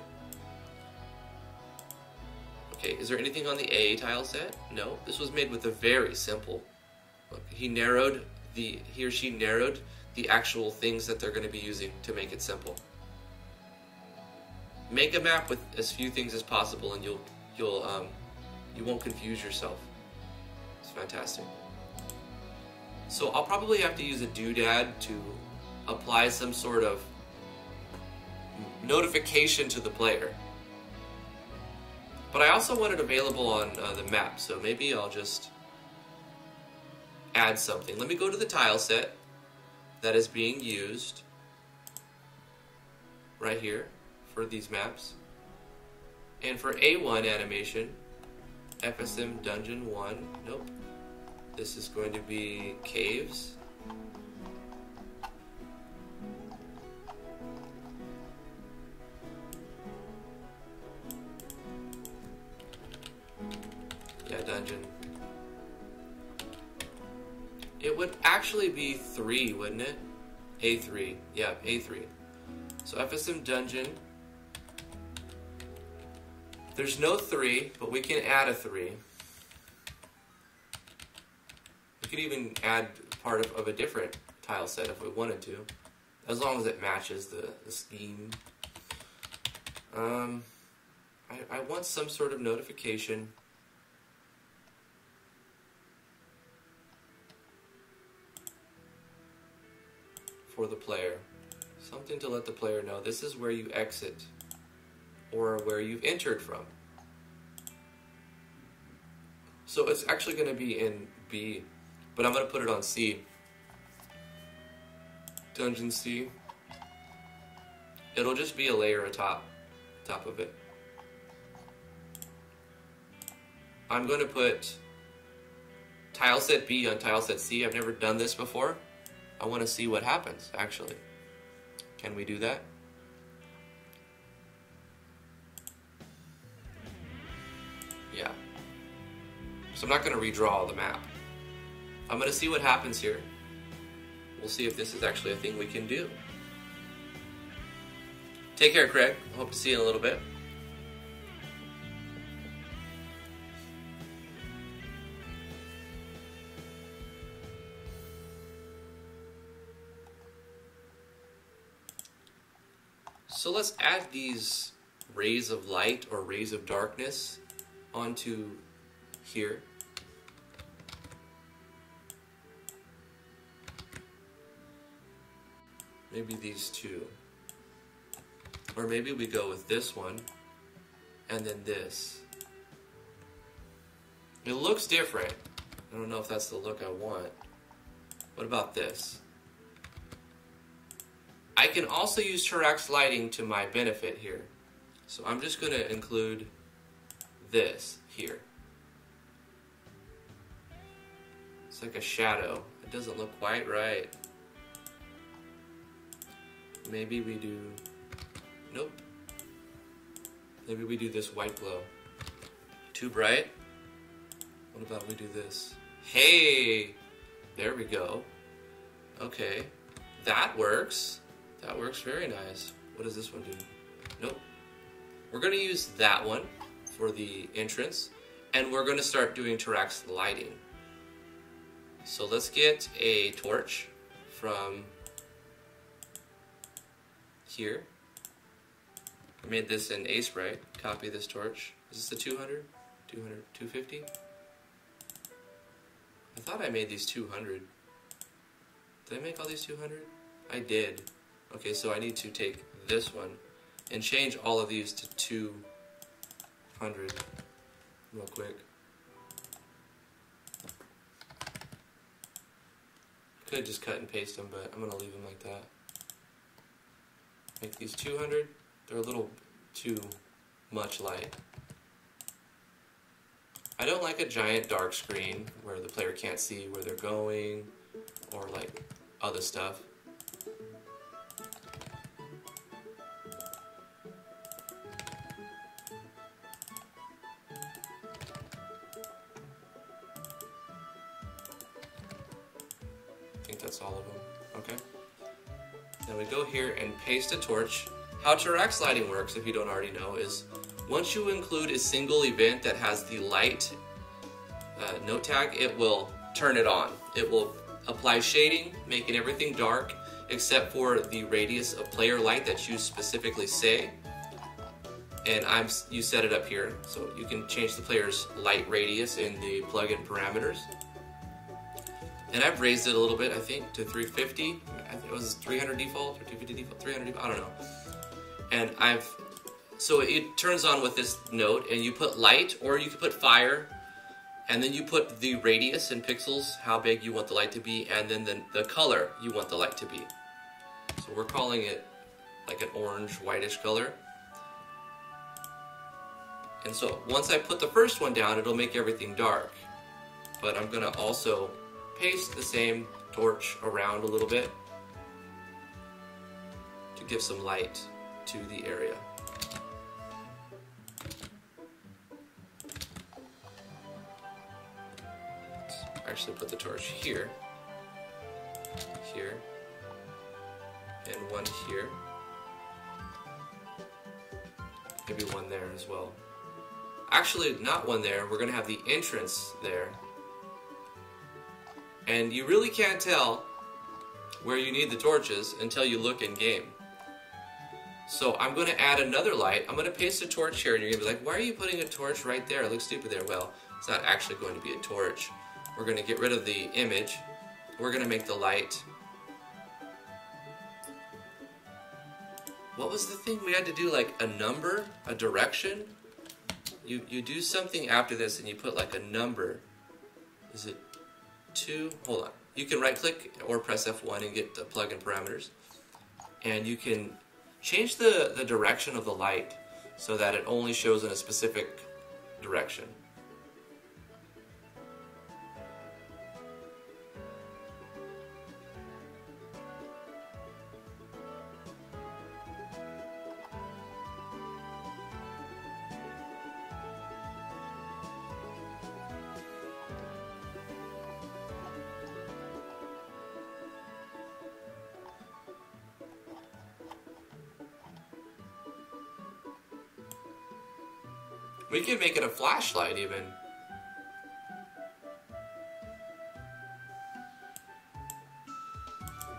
Okay, is there anything on the A tile set? No, this was made with a very simple, look, he narrowed he or she narrowed the actual things that they're going to be using to make it simple. Make a map with as few things as possible, and you won't confuse yourself. It's fantastic. So I'll probably have to use a doodad to apply some sort of notification to the player. But I also want it available on the map, so maybe I'll just add something. Let me go to the tile set that is being used right here for these maps. And for A1 animation, FSM Dungeon 1, nope. This is going to be Caves. Yeah, Dungeon. It would actually be 3, wouldn't it? A3. Yeah, A3. So FSM Dungeon. There's no 3, but we can add a 3. We could even add part of a different tile set if we wanted to, as long as it matches the scheme. I want some sort of notification. For the player. Something to let the player know this is where you exit or where you've entered from. So it's actually going to be in B, but I'm going to put it on C. Dungeon C. It'll just be a layer atop of it. I'm going to put tile set B on tile set C. I've never done this before. I want to see what happens, actually. Can we do that? Yeah. So I'm not going to redraw the map. I'm going to see what happens here. We'll see if this is actually a thing we can do. Take care, Craig. I hope to see you in a little bit. So let's add these rays of light or rays of darkness onto here. Maybe these two. Or maybe we go with this one and then this. It looks different. I don't know if that's the look I want. What about this? I can also use Turax lighting to my benefit here. So I'm just going to include this here. It's like a shadow. It doesn't look quite right. Maybe we do... Nope. Maybe we do this white glow. Too bright? What about we do this? Hey! There we go. Okay. That works. That works very nice. What does this one do? Nope. We're going to use that one for the entrance, and we're going to start doing Turax lighting. So let's get a torch from here. I made this in A-Sprite. Copy this torch. Is this the 200? 200, 250? I thought I made these 200. Did I make all these 200? I did. Okay, so I need to take this one and change all of these to 200 real quick. Could just cut and paste them, but I'm going to leave them like that. Make these 200. They're a little too much light. I don't like a giant dark screen where the player can't see where they're going or like other stuff. I think that's all of them. Okay. Then we go here and paste a torch. How Turax lighting works, if you don't already know, is once you include a single event that has the light note tag, it will turn it on. It will apply shading, making everything dark except for the radius of player light that you specifically say. And you set it up here, so you can change the player's light radius in the plugin parameters. And I've raised it a little bit, I think, to 350. I think it was 300 default or 250 default, 300 default, I don't know. And so it turns on with this note, and you put light, or you can put fire, and then you put the radius in pixels, how big you want the light to be, and then the color you want the light to be. So we're calling it like an orange, whitish color. And so once I put the first one down, it'll make everything dark. But I'm gonna also paste the same torch around a little bit to give some light to the area. Let's actually put the torch here, here, and one here. Maybe one there as well. Actually, not one there. We're going to have the entrance there. And you really can't tell where you need the torches until you look in game. So I'm going to add another light. I'm going to paste a torch here, and you're going to be like, why are you putting a torch right there? It looks stupid there. Well, it's not actually going to be a torch. We're going to get rid of the image. We're going to make the light. What was the thing? We had to do like a number, a direction. You do something after this and you put like a number. Is it 2? Hold on. You can right click or press F1 and get the plugin parameters. And you can change the direction of the light so that it only shows in a specific direction. We could make it a flashlight even.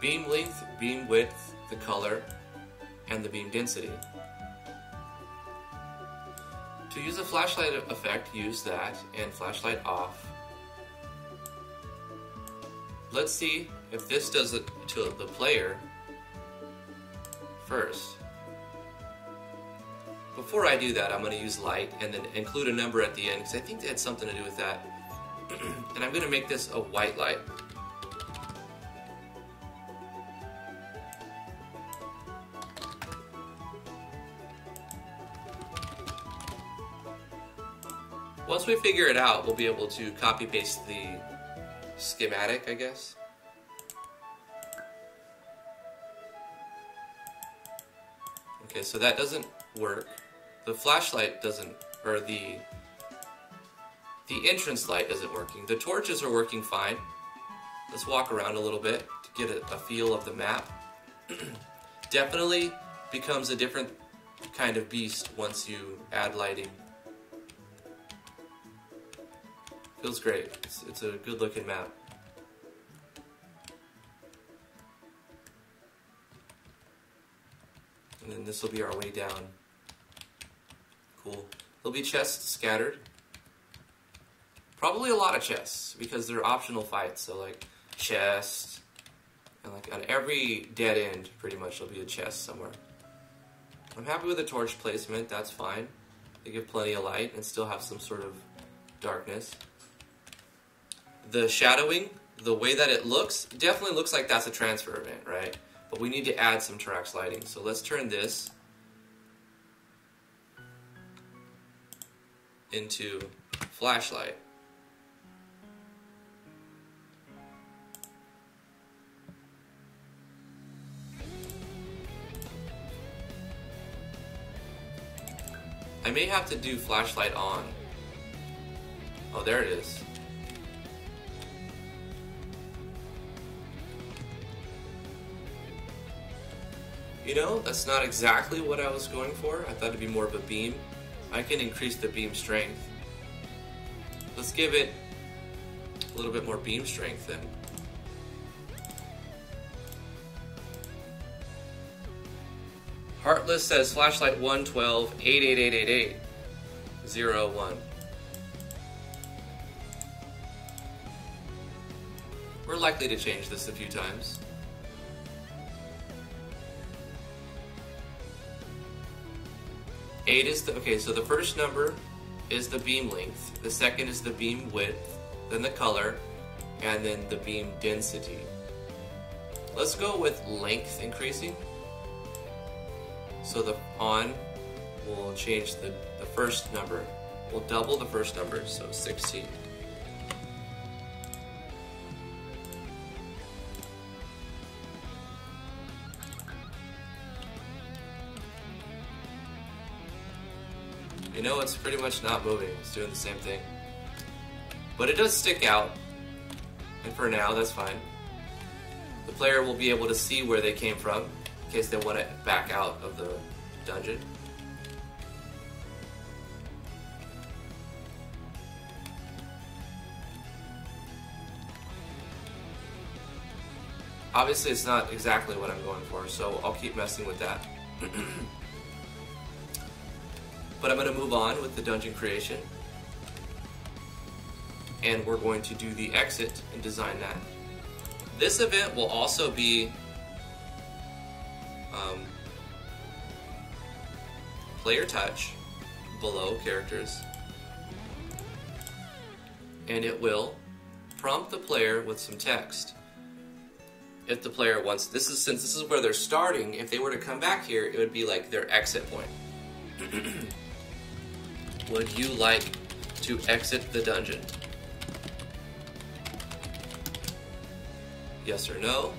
Beam length, beam width, the color, and the beam density. To use a flashlight effect, use that and flashlight off. Let's see if this does it to the player first. Before I do that, I'm going to use light and then include a number at the end because I think that had something to do with that. And I'm going to make this a white light. Once we figure it out, we'll be able to copy paste the schematic, I guess. Okay, so that doesn't work. The flashlight doesn't, or the entrance light isn't working. The torches are working fine. Let's walk around a little bit to get a feel of the map. Definitely becomes a different kind of beast once you add lighting. Feels great. It's a good looking map. And then this will be our way down. Cool. There'll be chests scattered. Probably a lot of chests because they're optional fights. So like chests, and like on every dead end, pretty much there'll be a chest somewhere. I'm happy with the torch placement. That's fine. They give plenty of light and still have some sort of darkness. The shadowing, the way that it looks, definitely looks like that's a transfer event, right? But we need to add some Trax lighting. So let's turn this into flashlight. I may have to do flashlight on. Oh, there it is. You know, that's not exactly what I was going for. I thought it'd be more of a beam. I can increase the beam strength. Let's give it a little bit more beam strength then. Heartless says flashlight 112 88888 01. We're likely to change this a few times. Eight is the, okay, so the first number is the beam length, the second is the beam width, then the color, and then the beam density. Let's go with length increasing. So the on will change the first number. We'll double the first number, so 16. You know, it's pretty much not moving. It's doing the same thing. But it does stick out. And for now, that's fine. The player will be able to see where they came from in case they want to back out of the dungeon. Obviously, it's not exactly what I'm going for, so I'll keep messing with that. But I'm going to move on with the dungeon creation. And we're going to do the exit and design that. This event will also be player touch below characters. And it will prompt the player with some text. If the player wants, since this is where they're starting, if they were to come back here, it would be like their exit point. Would you like to exit the dungeon? Yes or no?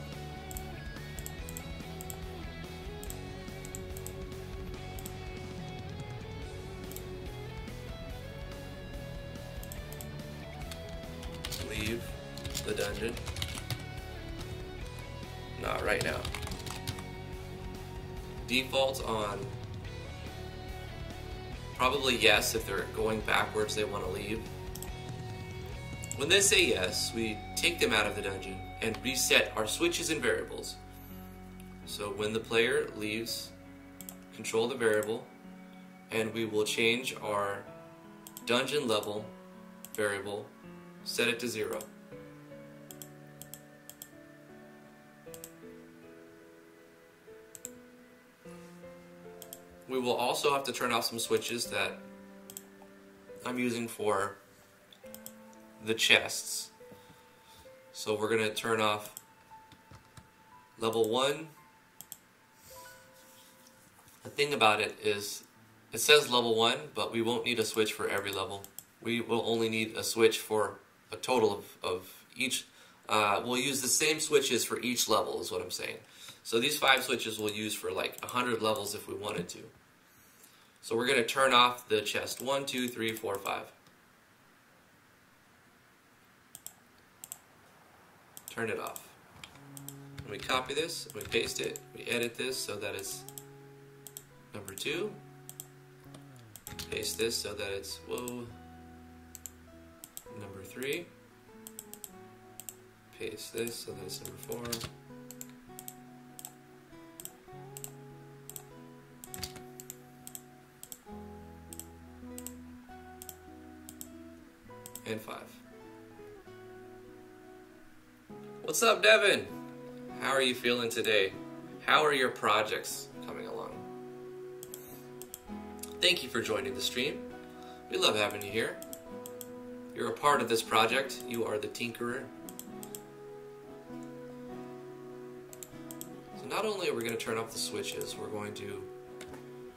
Leave the dungeon? Not right now. Default on. Probably yes if they're going backwards, they want to leave. When they say yes, we take them out of the dungeon and reset our switches and variables. So when the player leaves, control the variable, and we will change our dungeon level variable, set it to 0. We will also have to turn off some switches that I'm using for the chests. So we're going to turn off level 1. The thing about it is, it says level 1, but we won't need a switch for every level. We will only need a switch for a total of each. We'll use the same switches for each level is what I'm saying. So these 5 switches we'll use for like 100 levels if we wanted to. So we're going to turn off the chest. 1, 2, 3, 4, 5. Turn it off. And we copy this, we paste it, we edit this so that it's number 2. Paste this so that it's, number 3. Paste this so that it's number 4. And 5. What's up, Devin? How are you feeling today? How are your projects coming along? Thank you for joining the stream. We love having you here. You're a part of this project. You are the tinkerer. So not only are we going to turn off the switches, we're going to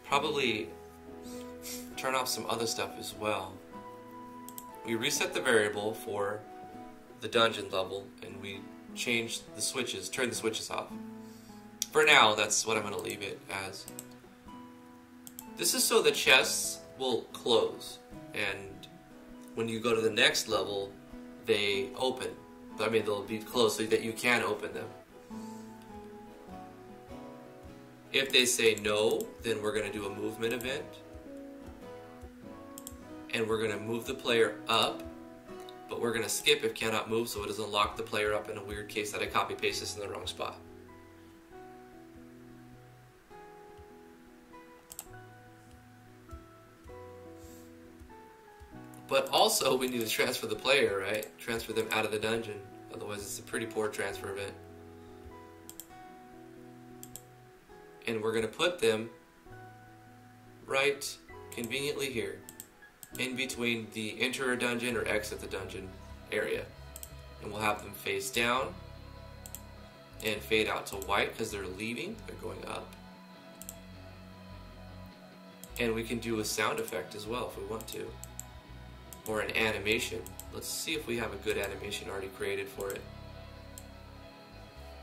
probably turn off some other stuff as well. We reset the variable for the dungeon level and we change the switches, turn the switches off. For now, that's what I'm going to leave it as. This is so the chests will close, and when you go to the next level, they open. I mean, they'll be closed so that you can open them. If they say no, then we're going to do a movement event. And we're going to move the player up, but we're going to skip if cannot move so it doesn't lock the player up in a weird case that I copy paste this in the wrong spot. But also we need to transfer the player, right? Transfer them out of the dungeon. Otherwise it's a pretty poor transfer event. And we're going to put them right conveniently here, in between the enter a dungeon or exit the dungeon area. And we'll have them face down and fade out to white because they're leaving, they're going up. And we can do a sound effect as well if we want to, or an animation. Let's see if we have a good animation already created for it.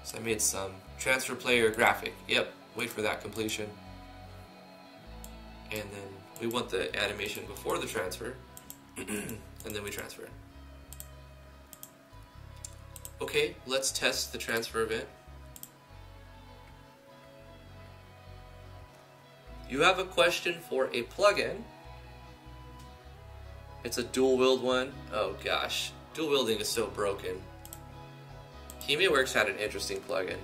So I made some transfer player graphic. Yep, wait for that completion. And then we want the animation before the transfer, and then we transfer it. Okay, let's test the transfer event. You have a question for a plugin. It's a dual-wield one. Oh gosh, dual wielding is so broken. KPLabsGaming had an interesting plugin.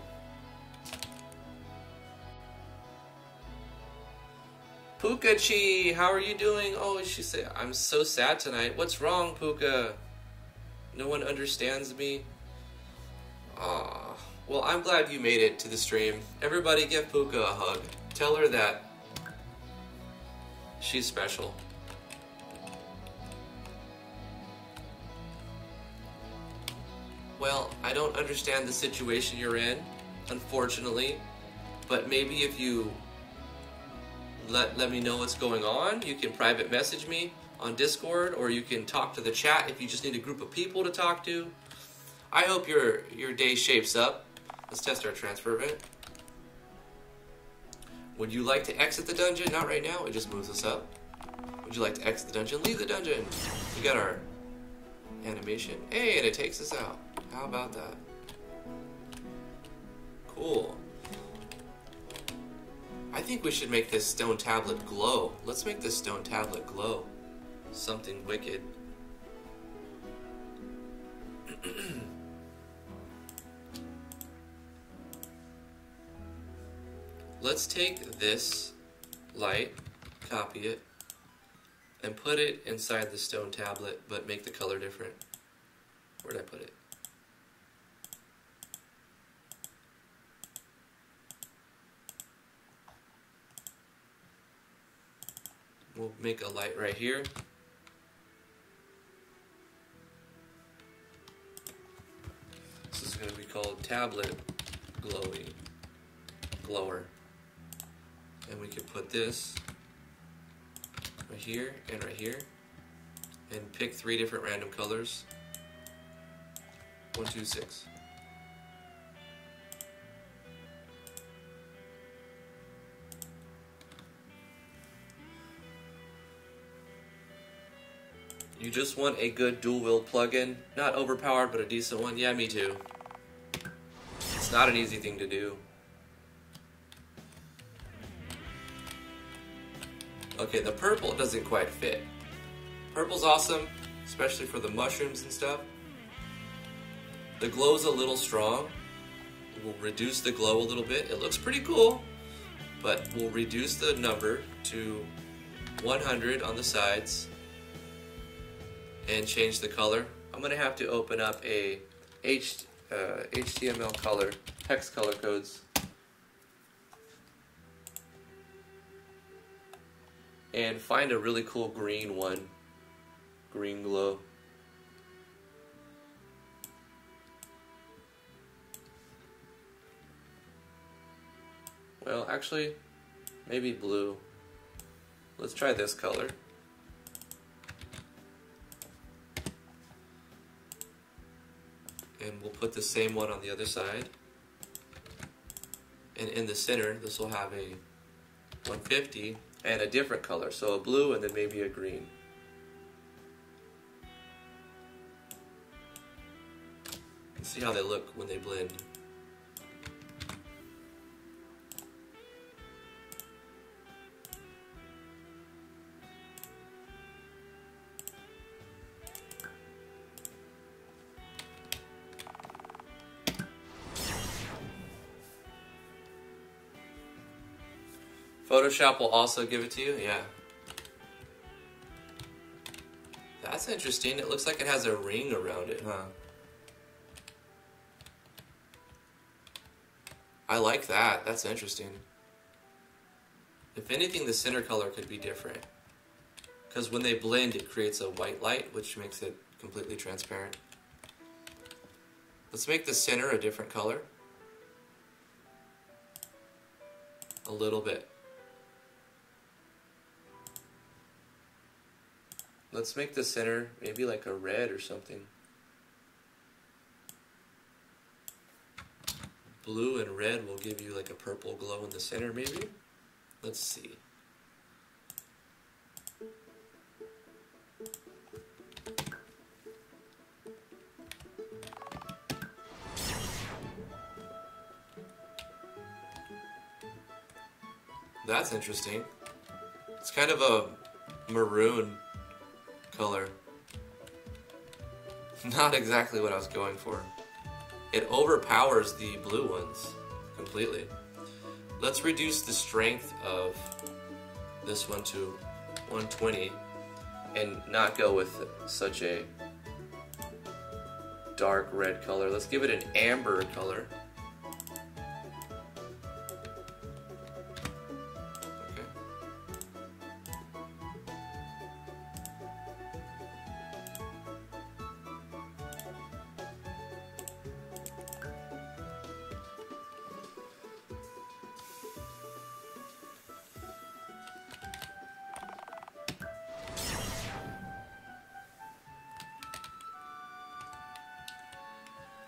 Puka-chi, how are you doing? Oh, she said, I'm so sad tonight. What's wrong, Puka? No one understands me? Aw. Well, I'm glad you made it to the stream. Everybody give Puka a hug. Tell her that she's special. Well, I don't understand the situation you're in, unfortunately, but maybe if you let me know what's going on, you can private message me on Discord, or you can talk to the chat if you just need a group of people to talk to. I hope your day shapes up. Let's test our transfer event. Would you like to exit the dungeon? Not right now, it just moves us up. Would you like to exit the dungeon? Leave the dungeon. We got our animation. Hey, and it takes us out. How about that? Cool. I think we should make this stone tablet glow. Let's make this stone tablet glow. Something wicked. Let's take this light, copy it, and put it inside the stone tablet, but make the color different. Where'd I put it? We'll make a light right here. This is going to be called tablet glower. And we can put this right here and right here, and pick 3 different random colors. 1, 2, 6. You just want a good dual-wield plugin, not overpowered, but a decent one. Yeah, me too. It's not an easy thing to do. Okay, the purple doesn't quite fit. Purple's awesome, especially for the mushrooms and stuff. The glow's a little strong. We'll reduce the glow a little bit. It looks pretty cool, but we'll reduce the number to 100 on the sides and change the color. I'm gonna have to open up a HTML color, hex color codes. And find a really cool green one. Green glow. Well, actually, maybe blue. Let's try this color. And we'll put the same one on the other side. And in the center, this will have a 150 and a different color. So a blue and then maybe a green. Let's see how they look when they blend. Photoshop will also give it to you, yeah. That's interesting. It looks like it has a ring around it, huh? I like that. That's interesting. If anything, the center color could be different. Because when they blend, it creates a white light, which makes it completely transparent. Let's make the center a different color. A little bit. Let's make the center maybe like a red or something. Blue and red will give you like a purple glow in the center maybe. Let's see. That's interesting. It's kind of a maroon color. Not exactly what I was going for. It overpowers the blue ones completely. Let's reduce the strength of this one to 120 and not go with such a dark red color. Let's give it an amber color.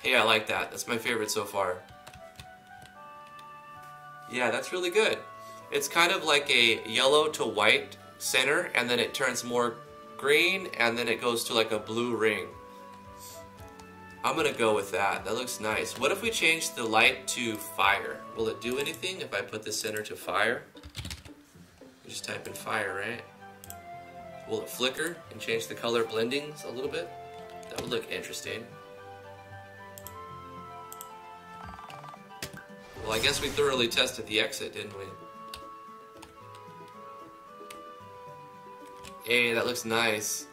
Hey, I like that. That's my favorite so far. Yeah, that's really good. It's kind of like a yellow to white center, and then it turns more green, and then it goes to like a blue ring. I'm gonna go with that. That looks nice. What if we change the light to fire? Will it do anything if I put the center to fire? You just type in fire, right? Will it flicker and change the color blendings a little bit? That would look interesting. Well, I guess we thoroughly tested the exit, didn't we? Hey, that looks nice.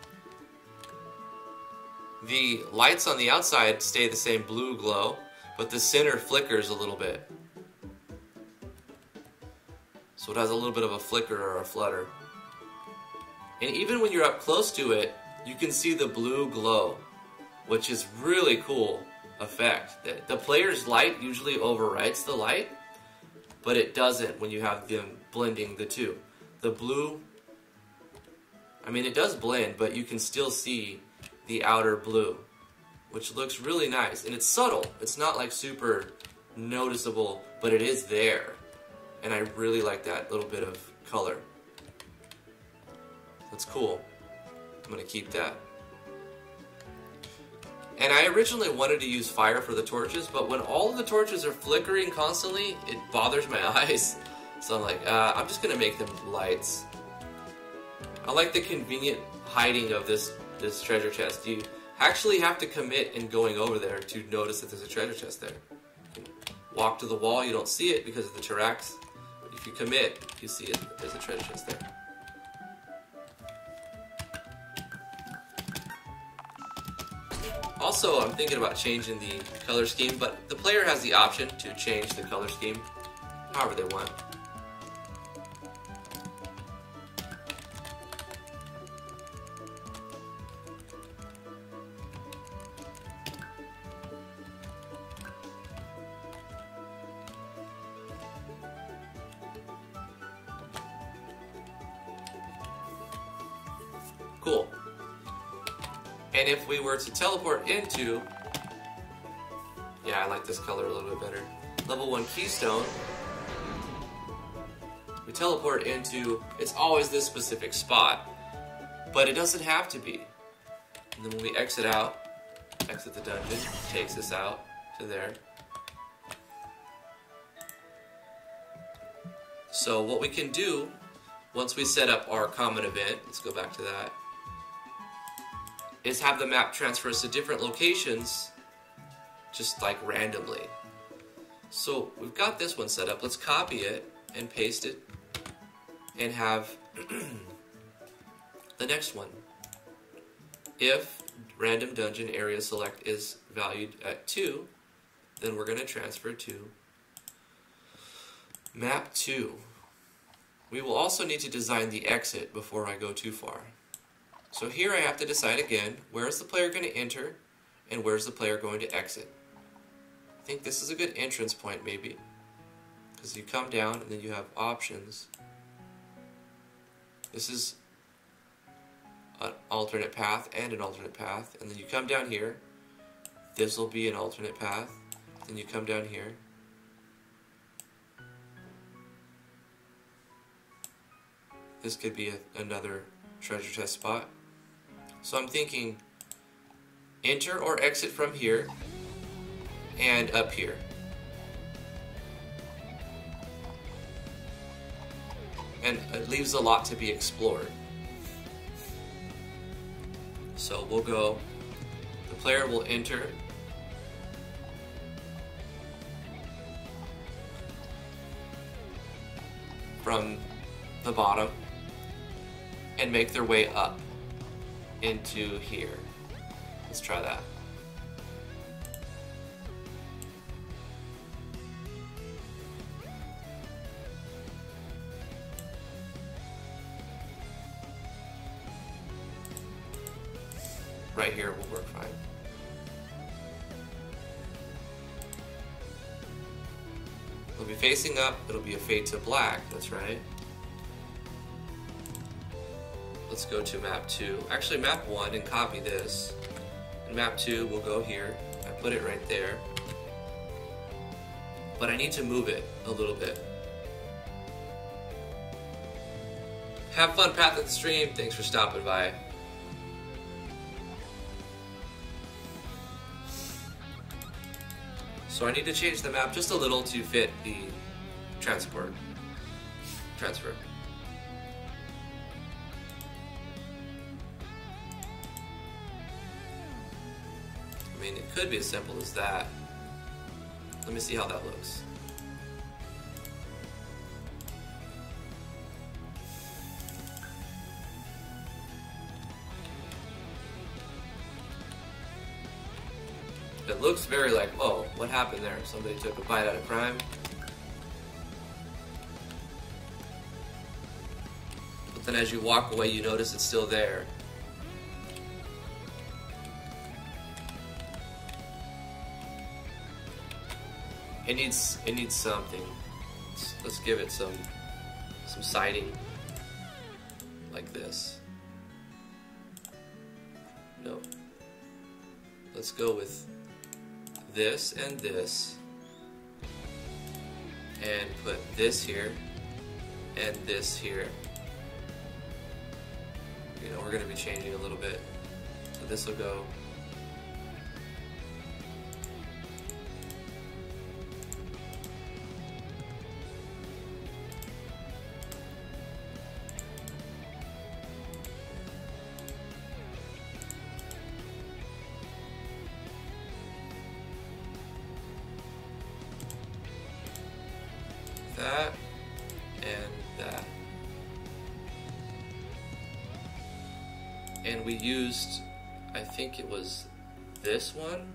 The lights on the outside stay the same blue glow, but the center flickers a little bit. So it has a little bit of a flicker or a flutter. And even when you're up close to it, you can see the blue glow, which is really cool effect. The player's light usually overwrites the light, but it doesn't when you have them blending the two. The blue, I mean, it does blend, but you can still see the outer blue, which looks really nice. And it's subtle. It's not like super noticeable, but it is there. And I really like that little bit of color. That's cool. I'm gonna keep that. And I originally wanted to use fire for the torches, but when all of the torches are flickering constantly, it bothers my eyes. So I'm like, I'm just gonna make them lights. I like the convenient hiding of this treasure chest. You actually have to commit in going over there to notice that there's a treasure chest there. You can walk to the wall, you don't see it because of the terrax. But if you commit, you see it, there's a treasure chest there. Also, I'm thinking about changing the color scheme, but the player has the option to change the color scheme however they want. Cool. And if we were to teleport into, yeah, I like this color a little bit better. Level 1 keystone. We teleport into, it's always this specific spot, but it doesn't have to be. And then when we exit out, exit the dungeon, takes us out to there. So what we can do, once we set up our common event, let's go back to that, is have the map transfer us to different locations, just like randomly. So we've got this one set up. Let's copy it and paste it and have the next one. if random dungeon area select is valued at 2, then we're going to transfer to map 2. We will also need to design the exit before I go too far. So here I have to decide again, where is the player going to enter and where's the player going to exit. I think this is a good entrance point maybe, because you come down and then you have options. This is an alternate path and an alternate path, and then you come down here, this will be an alternate path, then you come down here, this could be another treasure chest spot. So I'm thinking enter or exit from here and up here. And it leaves a lot to be explored. So we'll go, the player will enter from the bottom and make their way up into here. Let's try that. Right here will work fine. It'll be facing up, it'll be a fade to black, that's right. Let's go to map 2. Actually map 1 and copy this. And map 2 will go here. I put it right there. But I need to move it a little bit. Have fun, Path at the stream. Thanks for stopping by. So I need to change the map just a little to fit the transfer. I mean, it could be as simple as that. Let me see how that looks. It looks very like, whoa, what happened there? Somebody took a bite out of crime. But then as you walk away, you notice it's still there. It needs something. Let's give it some siding like this. No. Let's go with this and this, and put this here and this here. You know, we're going to be changing a little bit. So this will go that and that. And we used, I think it was this one.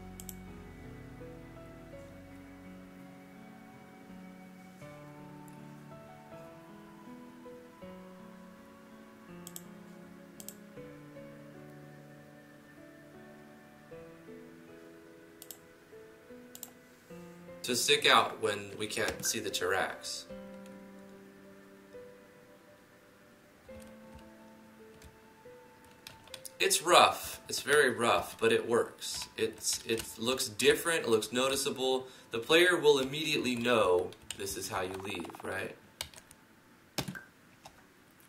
To stick out when we can't see the terrax. It's rough. It's very rough, but it works. It looks different. It looks noticeable. The player will immediately know this is how you leave, right?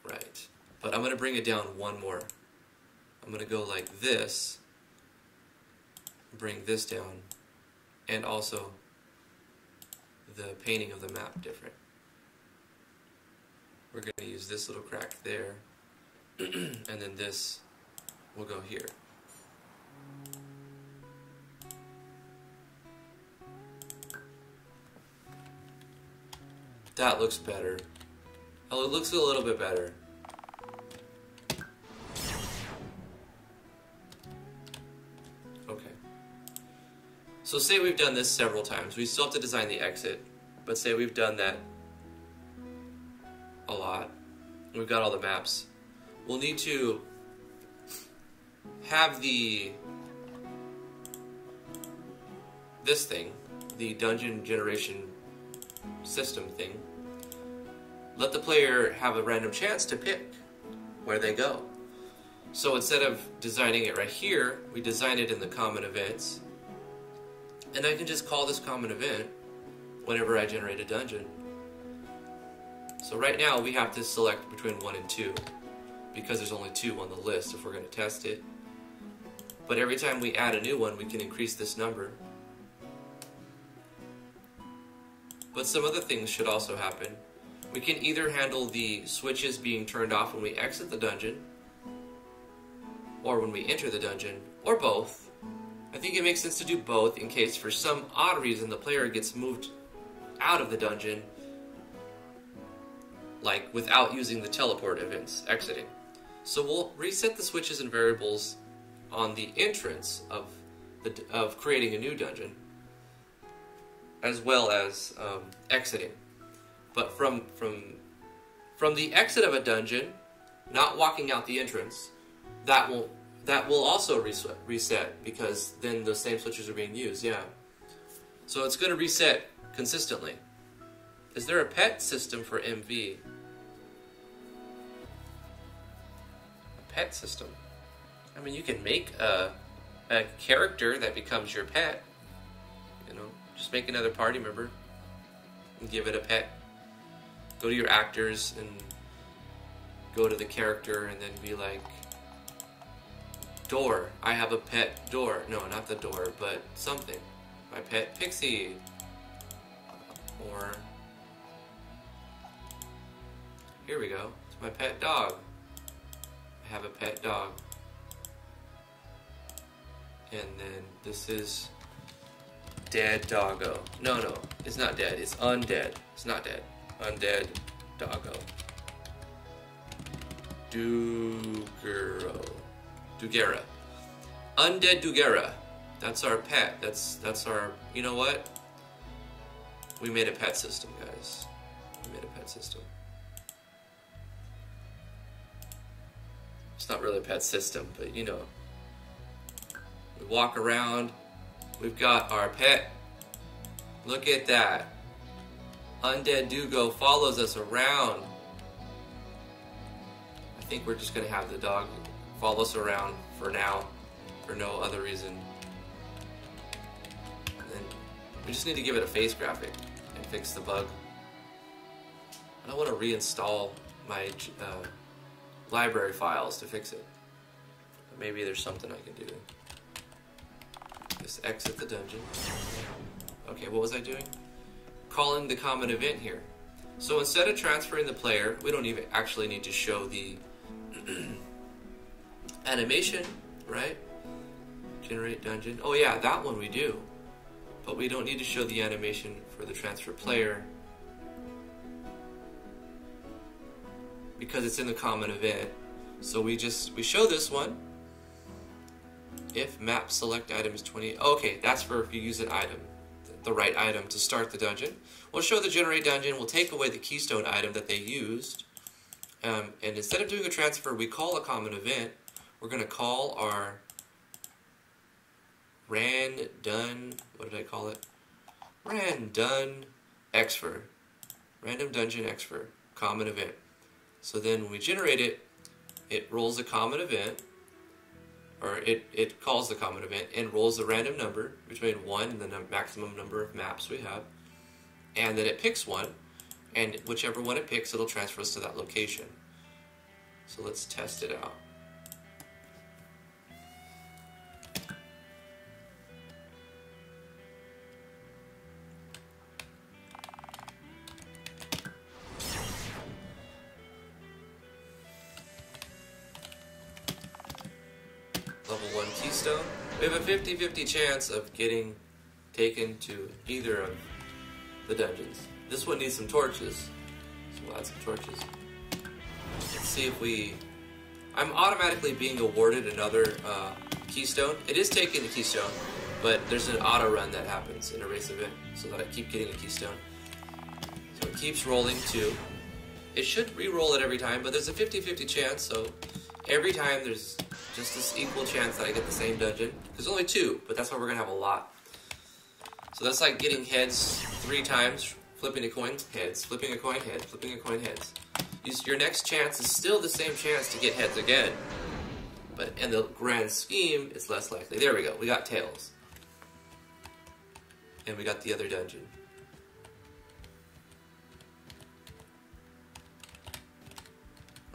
Right. But I'm going to bring it down one more. I'm going to go like this. Bring this down. And also the painting of the map different. We're going to use this little crack there, and then this will go here. That looks better. Oh, it looks a little bit better. So say we've done this several times. We still have to design the exit, but say we've done that a lot. We've got all the maps. We'll need to have this thing, the dungeon generation system thing, let the player have a random chance to pick where they go. So instead of designing it right here, we design it in the common events. And I can just call this common event whenever I generate a dungeon. So right now we have to select between 1 and 2 because there's only 2 on the list if we're going to test it. But every time we add a new one, we can increase this number. But some other things should also happen. We can either handle the switches being turned off when we exit the dungeon, or when we enter the dungeon, or both. I think it makes sense to do both in case for some odd reason the player gets moved out of the dungeon, like without using the teleport events, exiting. So we'll reset the switches and variables on the entrance of creating a new dungeon, as well as exiting. But from the exit of a dungeon, not walking out the entrance, that will also reset because then the same switches are being used. Yeah. So it's going to reset consistently. Is there a pet system for MV? A pet system? I mean, you can make a character that becomes your pet. You know, just make another party member and give it a pet. Go to your actors and go to the character and then be like, Door, I have a pet Door. No, not the door, but something. My pet Pixie. Or, here we go. It's my pet dog. I have a pet dog. And then this is dead doggo. No, it's not dead. It's undead. It's not dead. Undead doggo. Dugera. Undead Dugera. That's our pet. That's our, you know what? We made a pet system, guys. We made a pet system. It's not really a pet system, but you know. We walk around. We've got our pet. Look at that. Undead Dugo follows us around. I think we're just gonna have the dog follow us around for now, for no other reason. And then we just need to give it a face graphic and fix the bug. I don't want to reinstall my library files to fix it. But maybe there's something I can do. Just exit the dungeon. Okay, what was I doing? Calling the common event here. So instead of transferring the player, we don't even actually need to show the animation, right? Generate dungeon. Oh yeah, that one we do. But we don't need to show the animation for the transfer player because it's in the common event. So we show this one. If map select item is 20. Okay, that's for if you use an item, the right item to start the dungeon. We'll show the generate dungeon. We'll take away the keystone item that they used. And instead of doing a transfer, we call a common event. We're going to call our random, what did I call it? Random exfer. Random dungeon exfer. Common event. So then when we generate it, it rolls a common event, or it calls the common event and rolls the random number between 1 and the maximum number of maps we have. And then it picks one, and whichever one it picks, it'll transfer us to that location. So let's test it out. Level 1 keystone. We have a 50-50 chance of getting taken to either of the dungeons. This one needs some torches, so we'll add some torches. Let's see if I'm automatically being awarded another keystone. It is taking the keystone, but there's an auto run that happens in a race event, so that I keep getting a keystone. So it keeps rolling 2. It should re-roll it every time, but there's a 50-50 chance, so every time there's just this equal chance that I get the same dungeon. There's only 2, but that's why we're gonna have a lot. So that's like getting heads 3 times, flipping a coin, heads, flipping a coin, heads, flipping a coin, heads. Your next chance is still the same chance to get heads again, but in the grand scheme, it's less likely. There we go, we got tails. And we got the other dungeon.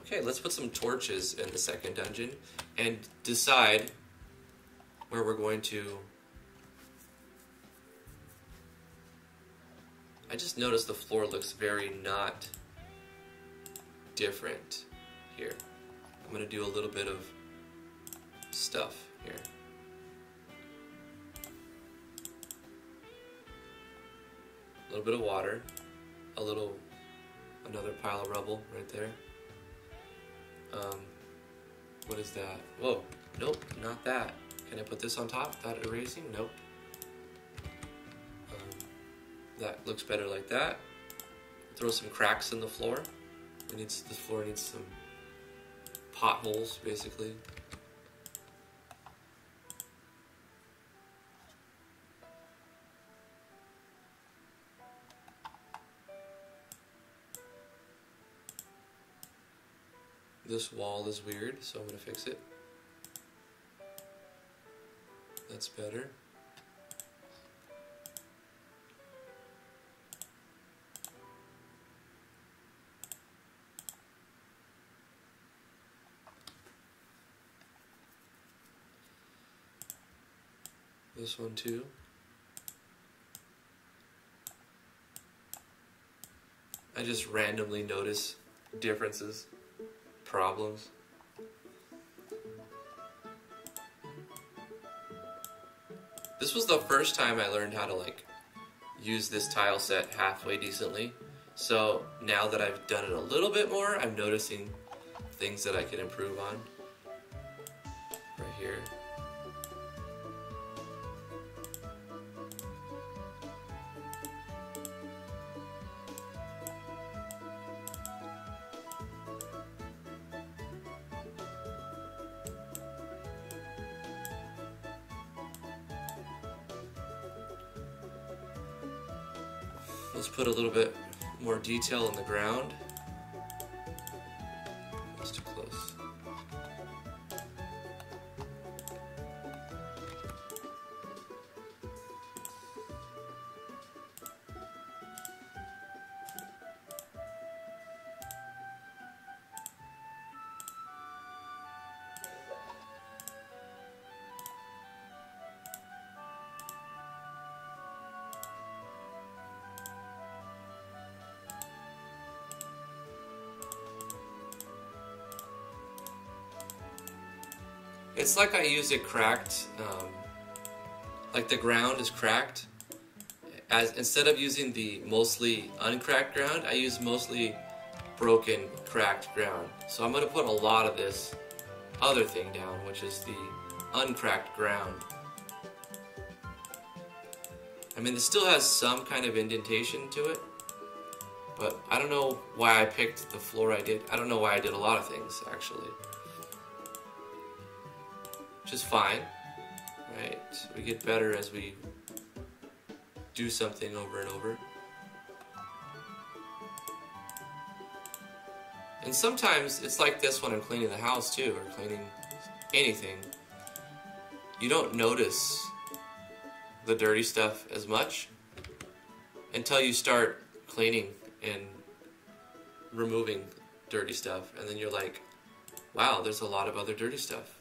Okay, let's put some torches in the second dungeon and decide where we're going to. I just noticed the floor looks very not different here. I'm going to do a little bit of stuff here. A little bit of water, another pile of rubble right there. What is that? Whoa, nope, not that. Can I put this on top without erasing? Nope. That looks better like that. Throw some cracks in the floor. The floor needs some potholes, basically. This wall is weird, so I'm going to fix it. That's better. This one too. I just randomly notice differences. Problems. This was the first time I learned how to like use this tile set halfway decently. So now that I've done it a little bit more, I'm noticing things that I can improve on. Right here. Let's put a little bit more detail in the ground. That's too close. It's like I use it cracked, like the ground is cracked. Instead of using the mostly uncracked ground, I use mostly broken, cracked ground. So I'm going to put a lot of this other thing down, which is the uncracked ground. I mean, this still has some kind of indentation to it, but I don't know why I picked the floor I did. I don't know why I did a lot of things, actually. Which is fine, right? We get better as we do something over and over. And sometimes it's like this when I'm cleaning the house too, or cleaning anything. You don't notice the dirty stuff as much until you start cleaning and removing dirty stuff, and then you're like, wow, there's a lot of other dirty stuff.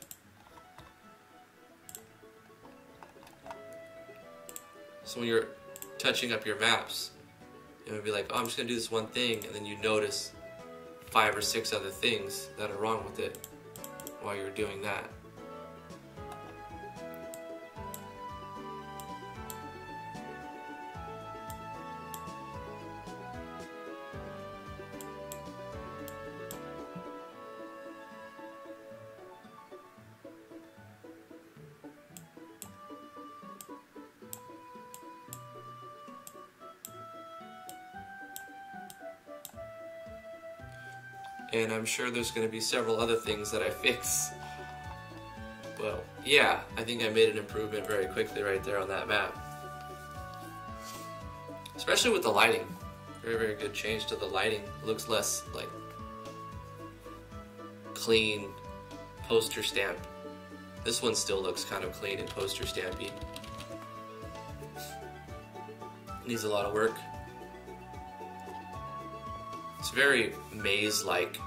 So when you're touching up your maps, you would be like, oh, I'm just going to do this one thing, and then you notice 5 or 6 other things that are wrong with it while you're doing that. and I'm sure there's going to be several other things that I fix. Well, yeah, I think I made an improvement very quickly right there on that map. Especially with the lighting. Very, very good change to the lighting. It looks less like clean poster stamp. This one still looks kind of clean and poster stampy. Needs a lot of work. It's very maze-like.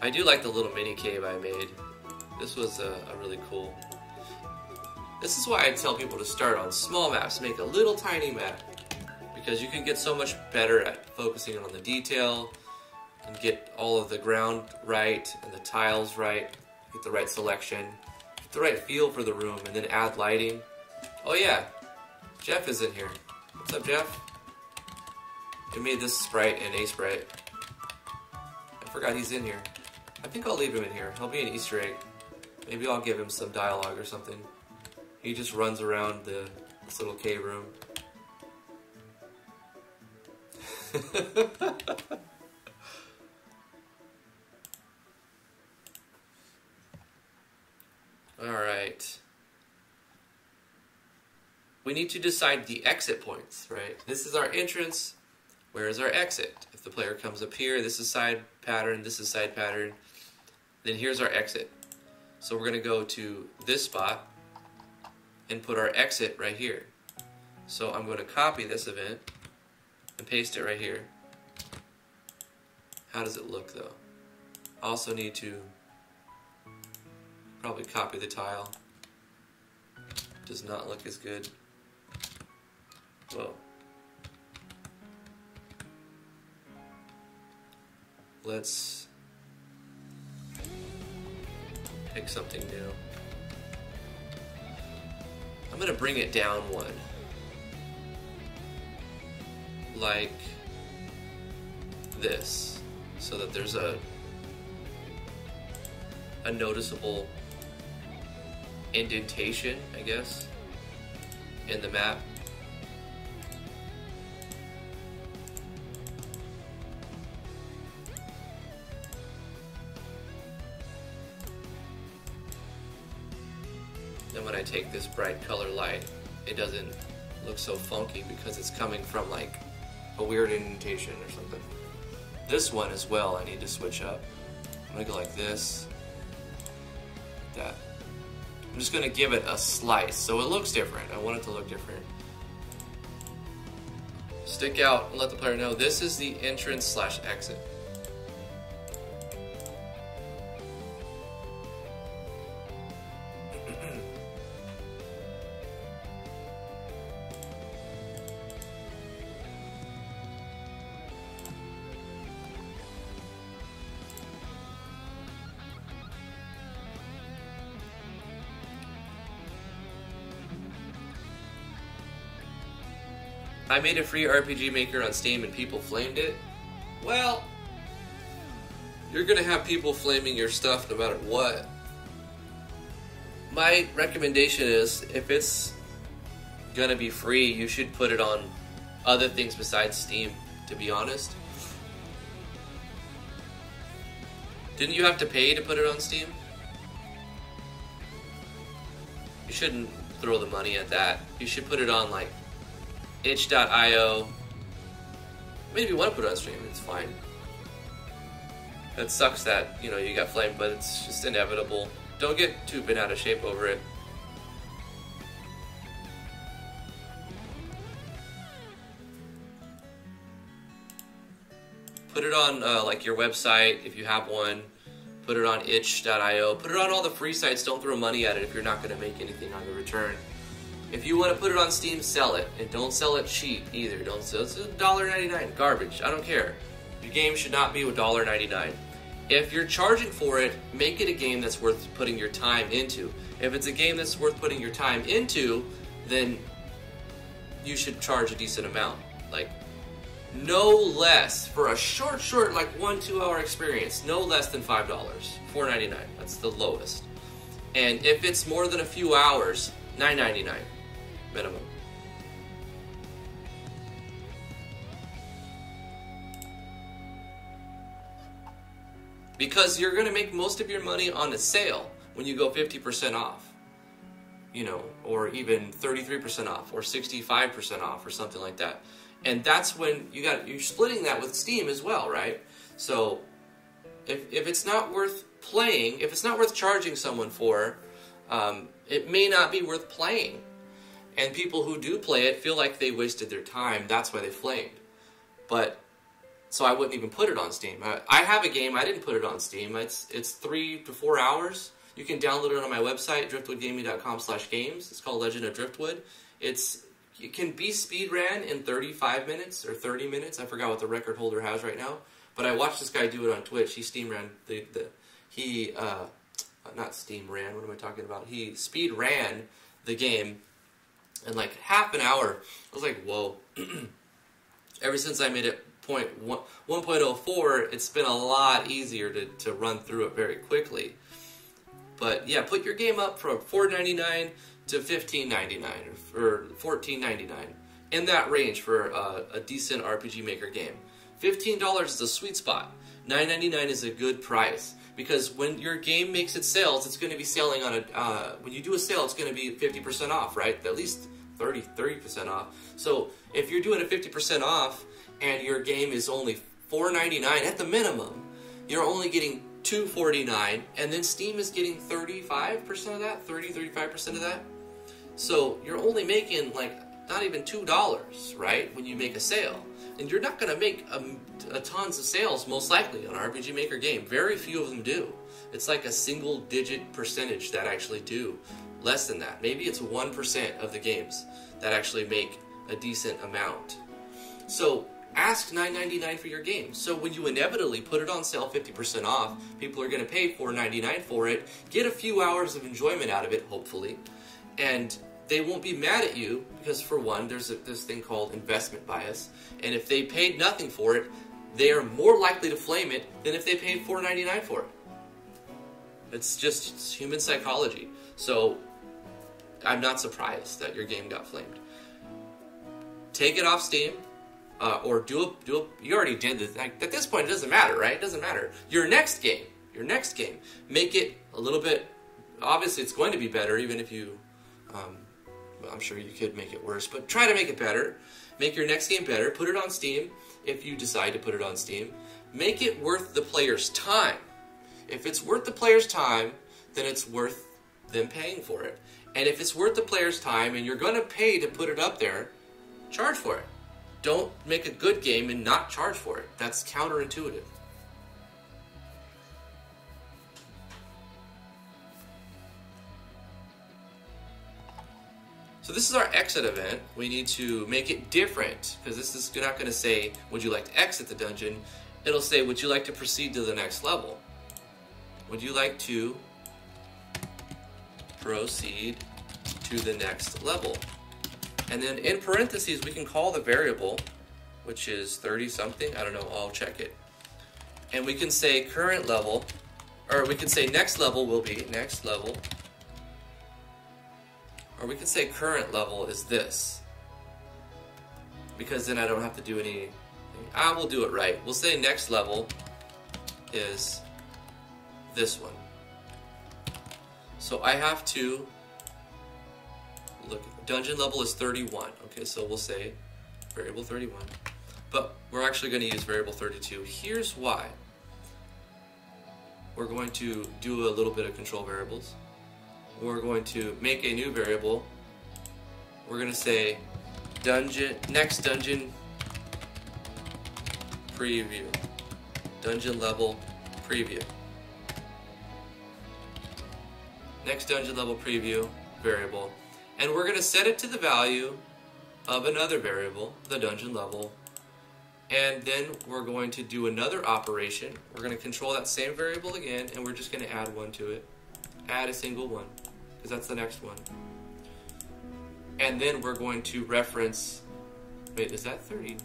I do like the little mini cave I made. This was a really cool. This is why I tell people to start on small maps, make a little tiny map, because you can get so much better at focusing on the detail and get all of the ground right and the tiles right, get the right selection, get the right feel for the room, and then add lighting. Oh yeah, Jeff is in here. What's up, Jeff? I made this sprite and a sprite. I forgot he's in here. I think I'll leave him in here. He'll be an Easter egg. Maybe I'll give him some dialogue or something. He just runs around this little cave room. Alright. We need to decide the exit points, right? This is our entrance. Where is our exit? If the player comes up here, this is side pattern, this is side pattern. Then here's our exit. So we're going to go to this spot and put our exit right here. So I'm going to copy this event and paste it right here. How does it look though? I also need to probably copy the tile. Does not look as good. Whoa. Let's pick something new. I'm gonna bring it down one. Like this. So that there's a noticeable indentation, I guess, in the map. Then when I take this bright color light, it doesn't look so funky because it's coming from like a weird indentation or something. This one as well, I need to switch up. I'm gonna go like this, like that. I'm just gonna give it a slice so it looks different. I want it to look different. Stick out and let the player know this is the entrance slash exit. I made a free RPG Maker on Steam and people flamed it. Well, you're gonna have people flaming your stuff no matter what. My recommendation is, if it's gonna be free, you should put it on other things besides Steam, to be honest. Didn't you have to pay to put it on Steam? You shouldn't throw the money at that. You should put it on like itch.io. I mean, if you want to put it on stream, it's fine. It sucks that, you know, you got flamed, but it's just inevitable. Don't get too bent out of shape over it. Put it on like your website if you have one. Put it on itch.io. Put it on all the free sites. Don't throw money at it if you're not going to make anything on the return. If you want to put it on Steam, sell it. And don't sell it cheap either. Don't sell it. It's $1.99. Garbage. I don't care. Your game should not be $1.99. If you're charging for it, make it a game that's worth putting your time into. If it's a game that's worth putting your time into, then you should charge a decent amount. Like, no less, for a short, like 1-2 hour experience, no less than $5. $4.99. That's the lowest. And if it's more than a few hours, $9.99 minimum. because you're going to make most of your money on a sale when you go 50% off, you know, or even 33% off or 65% off or something like that. And that's when you're splitting that with Steam as well, right? So if it's not worth playing, if it's not worth charging someone for, it may not be worth playing. And people who do play it feel like they wasted their time. That's why they flamed. But so I wouldn't even put it on Steam. I have a game. I didn't put it on Steam. It's 3 to 4 hours. You can download it on my website, driftwoodgaming.com/games. It's called Legend of Driftwood. It can be speed ran in 35 minutes or 30 minutes. I forgot what the record holder has right now. But I watched this guy do it on Twitch. He steam ran not steam ran. What am I talking about? He speed ran the game in like half an hour. I was like, whoa. Ever since I made it 1.04, it's been a lot easier to run through it very quickly. But yeah, put your game up from $4.99 to $15.99 or $14.99, in that range for a decent RPG Maker game. $15 is a sweet spot. $9.99 is a good price, because when your game makes its sales, it's going to be selling on when you do a sale, it's going to be 50% off, right? At least 30% off. So if you're doing a 50% off and your game is only $4.99 at the minimum, you're only getting $2.49, and then Steam is getting 35% of that, 35% of that. So you're only making like not even $2, right, when you make a sale. And you're not going to make a tons of sales, most likely, on an RPG Maker game. Very few of them do. It's like a single-digit percentage that actually do. Less than that. Maybe it's 1% of the games that actually make a decent amount. So ask $9.99 for your game. So when you inevitably put it on sale 50% off, people are going to pay $4.99 for it, get a few hours of enjoyment out of it, hopefully, and they won't be mad at you, because for one, there's this thing called investment bias, and if they paid nothing for it, they are more likely to flame it than if they paid $4.99 for it. It's human psychology. So I'm not surprised that your game got flamed. Take it off Steam, or do a. You already did this. At this point, it doesn't matter, right? It doesn't matter. Your next game, make it a little bit. Obviously, it's going to be better, even if you. I'm sure you could make it worse, but try to make it better. Make your next game better. Put it on Steam if you decide to put it on Steam. Make it worth the player's time. If it's worth the player's time, then it's worth them paying for it. And if it's worth the player's time and you're going to pay to put it up there, charge for it. Don't make a good game and not charge for it. That's counterintuitive. So this is our exit event. We need to make it different, because this is not going to say, would you like to exit the dungeon? It'll say, would you like to proceed to the next level? Would you like to proceed to the next level? And then in parentheses, we can call the variable, which is 30 something. I don't know, I'll check it. And we can say current level, or we can say next level will be next level. Or we can say current level is this, because then I don't have to do anything. We'll do it right. We'll say next level is this one. So I have to look, dungeon level is 31. Okay, so we'll say variable 31. But we're actually going to use variable 32. Here's why. We're going to do a little bit of control variables. We're going to make a new variable. We're going to say next dungeon preview. Dungeon level preview. Next dungeon level preview variable. And we're going to set it to the value of another variable, the dungeon level. And then we're going to do another operation. We're going to control that same variable again, and we're just going to add one to it. Add a single one, because that's the next one. And then we're going to reference, wait, is that 30?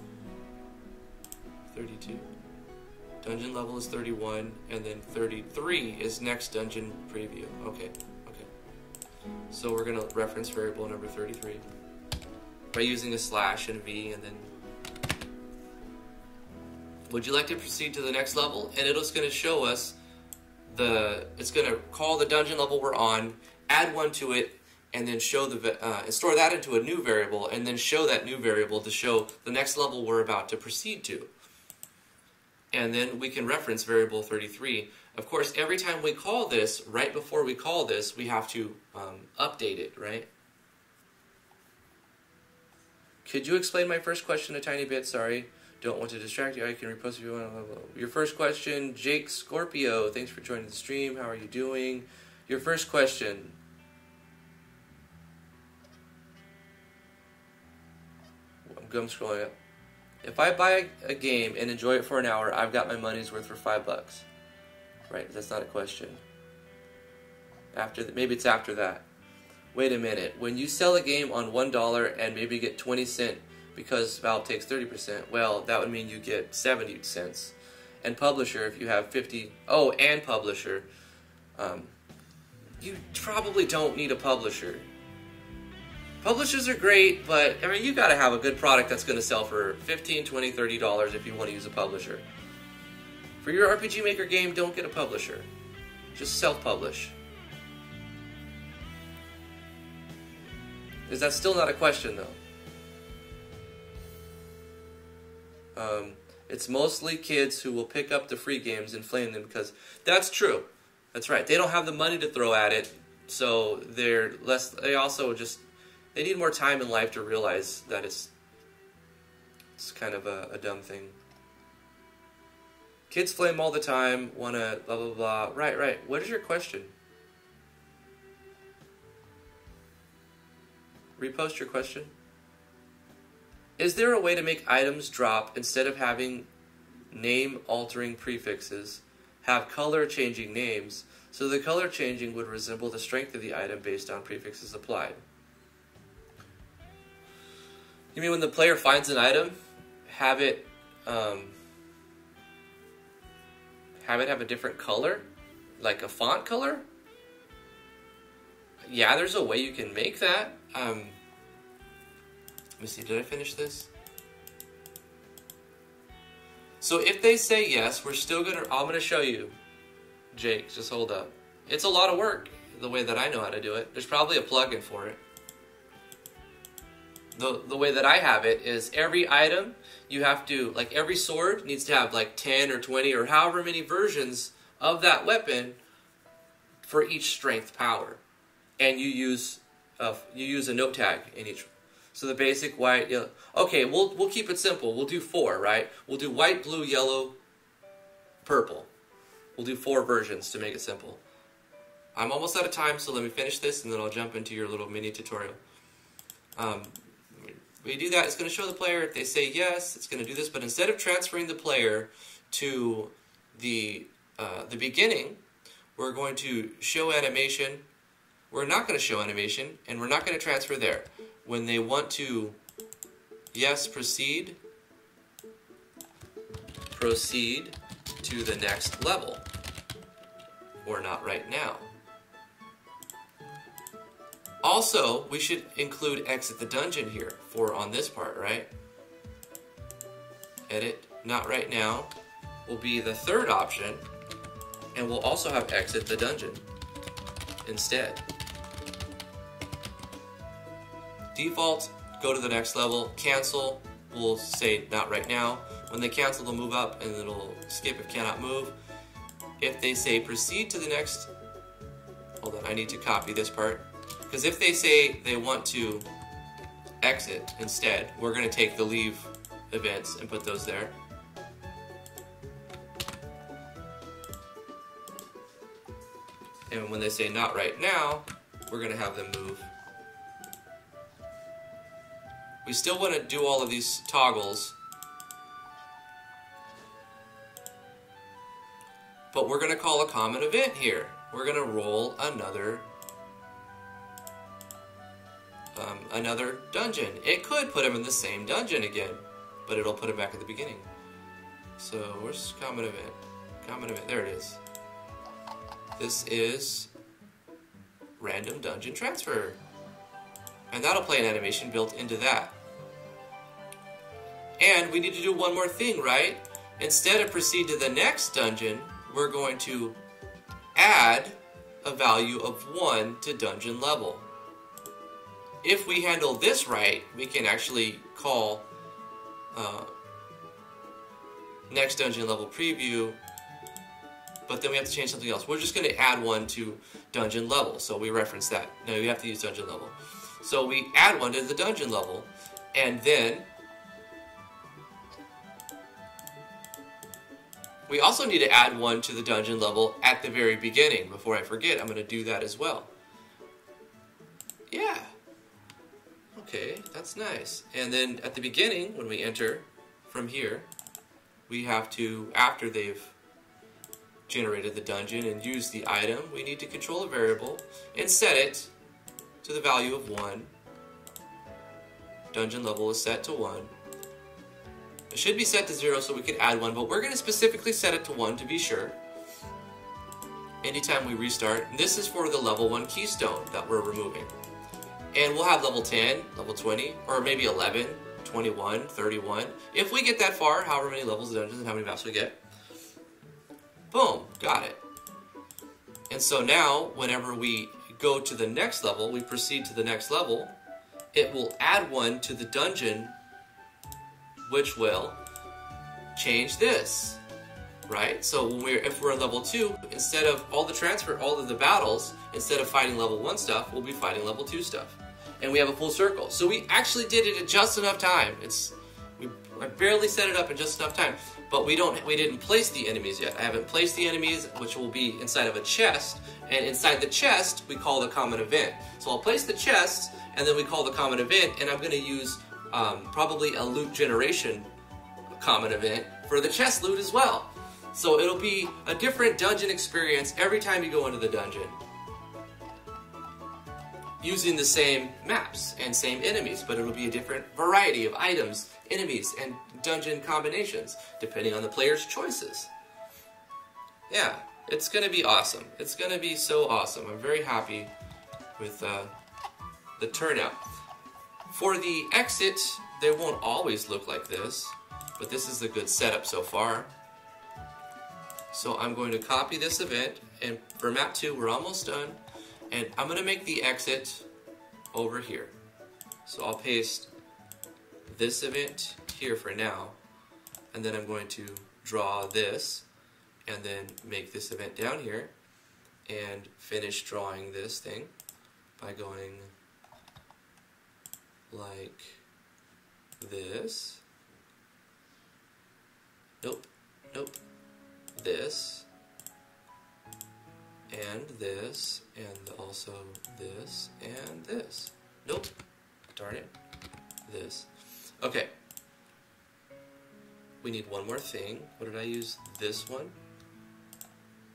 32. Dungeon level is 31, and then 33 is next dungeon preview. Okay. So we're going to reference variable number 33 by using a slash and a V, and then would you like to proceed to the next level? And it's going to show us it's going to call the dungeon level we're on, add one to it, and then show store that into a new variable, and then show that new variable to show the next level we're about to proceed to. And then we can reference variable 33. Of course, every time we call this, right before we call this, we have to update it, right? Could you explain my first question a tiny bit? Sorry. Don't want to distract you. I can repost if you want. Your first question, Jake Scorpio. Thanks for joining the stream. How are you doing? Your first question. I'm scrolling up. If I buy a game and enjoy it for an hour, I've got my money's worth for $5. Right? That's not a question. Maybe it's after that. Wait a minute. When you sell a game on $1 and maybe get 20 cents because Valve takes 30%, well, that would mean you get 70 cents. And publisher, if you have 50... Oh, and publisher. You probably don't need a publisher. Publishers are great, but I mean, you got to have a good product that's going to sell for $15, $20, $30 if you want to use a publisher. For your RPG Maker game, don't get a publisher. Just self-publish. Is that still not a question, though? It's mostly kids who will pick up the free games and flame them because... That's true. That's right. They don't have the money to throw at it, so they're less... They also just... They need more time in life to realize that it's kind of a dumb thing. Kids flame all the time, wanna blah blah blah. Right. What is your question? Repost your question. Is there a way to make items drop instead of having name-altering prefixes, have color-changing names, so the color changing would resemble the strength of the item based on prefixes applied? You mean when the player finds an item, have it have a different color? Like a font color? Yeah, there's a way you can make that. Let me see, did I finish this? So if they say yes, I'm gonna show you, Jake, just hold up. It's a lot of work, the way that I know how to do it. There's probably a plugin for it. The way that I have it is every item, you have to, like every sword needs to have like 10 or 20 or however many versions of that weapon for each strength power. And you use a note tag in each. So the basic white, yellow. Okay, we'll keep it simple. We'll do 4, right? We'll do white, blue, yellow, purple. We'll do 4 versions to make it simple. I'm almost out of time, so let me finish this and then I'll jump into your little mini tutorial. When you do that, it's going to show the player, if they say yes, it's going to do this, but instead of transferring the player to the beginning, we're going to show animation. We're not going to show animation, and we're not going to transfer there. When they want to, yes, proceed to the next level, or not right now. Also, we should include exit the dungeon here on this part, right? Edit, not right now, will be the third option, and we'll also have exit the dungeon instead. Default, go to the next level, cancel, we'll say not right now. When they cancel, they'll move up and it'll skip if cannot move. If they say proceed to the next, hold on, I need to copy this part. Because if they say they want to exit instead, we're going to take the leave events and put those there. And when they say not right now, we're going to have them move. We still want to do all of these toggles, but we're going to call a common event here. We're going to roll another dungeon. It could put him in the same dungeon again, but it'll put him back at the beginning. So where's common event? Common event, there it is. This is random dungeon transfer. And that'll play an animation built into that. And we need to do one more thing, right? Instead of proceed to the next dungeon, we're going to add a value of 1 to dungeon level. If we handle this right, we can actually call next dungeon level preview, but then we have to change something else. We're just going to add 1 to dungeon level, so we reference that. No, we have to use dungeon level. So we add 1 to the dungeon level, and then we also need to add 1 to the dungeon level at the very beginning. Before I forget, I'm going to do that as well. Yeah. Okay, that's nice. And then at the beginning, when we enter from here, we have to, after they've generated the dungeon and used the item, we need to control a variable and set it to the value of 1. Dungeon level is set to 1. It should be set to 0 so we could add 1, but we're going to specifically set it to 1 to be sure. Anytime we restart, and this is for the level 1 keystone that we're removing. And we'll have level 10, level 20, or maybe 11, 21, 31. If we get that far, however many levels of dungeons and how many maps we get. Boom, got it. And so now, whenever we go to the next level, we proceed to the next level, it will add 1 to the dungeon, which will change this, right? So when if we're in level 2, instead of all of the battles, instead of fighting level 1 stuff, we'll be fighting level 2 stuff. And we have a full circle. So we actually did it in just enough time. I barely set it up in just enough time, but we didn't place the enemies yet. I haven't placed the enemies, which will be inside of a chest, and inside the chest, we call the common event. So I'll place the chest, and then we call the common event, and I'm going to use probably a loot generation common event for the chest loot as well. So it'll be a different dungeon experience every time you go into the dungeon, using the same maps and same enemies, but it'll be a different variety of items, enemies, and dungeon combinations, depending on the player's choices. Yeah, it's going to be awesome. It's going to be so awesome. I'm very happy with the turnout. For the exit, they won't always look like this, but this is a good setup so far. So I'm going to copy this event, and for map 2, we're almost done. And I'm going to make the exit over here. So I'll paste this event here for now. And then I'm going to draw this. And then make this event down here. And finish drawing this thing by going like this. Nope. Nope. This. And this, and also this, and this. Nope. Darn it. This. Okay. We need one more thing. What did I use? This one.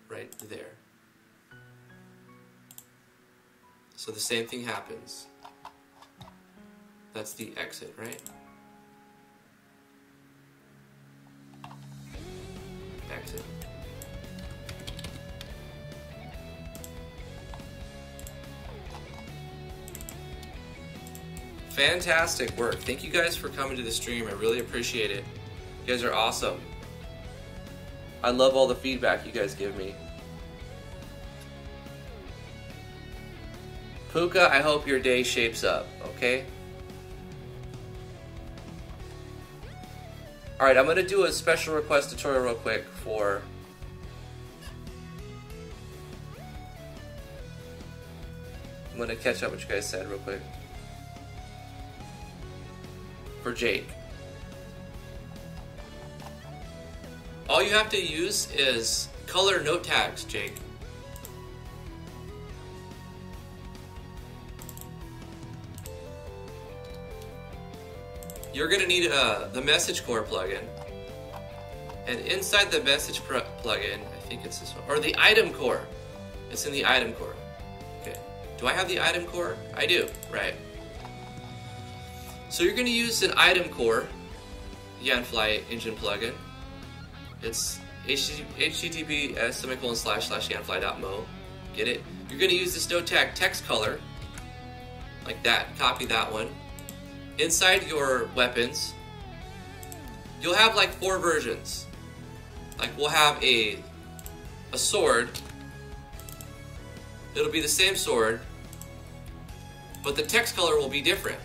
Right there. So the same thing happens. That's the exit, right? Exit. Fantastic work. Thank you guys for coming to the stream. I really appreciate it. You guys are awesome. I love all the feedback you guys give me. Puka, I hope your day shapes up, okay? Alright, I'm going to do a special request tutorial real quick for... I'm going to catch up what you guys said real quick. For Jake. All you have to use is color note tags, Jake. You're going to need the message core plugin. And inside the message plugin, I think it's this one, or the item core. It's in the item core. Okay. Do I have the item core? I do, right. So you're going to use an item core Yanfly engine plugin. It's https://yanfly.mo. Get it? You're going to use this note tag text color, like that. Copy that one. Inside your weapons, you'll have like 4 versions. Like we'll have a sword It'll be the same sword, but the text color will be different.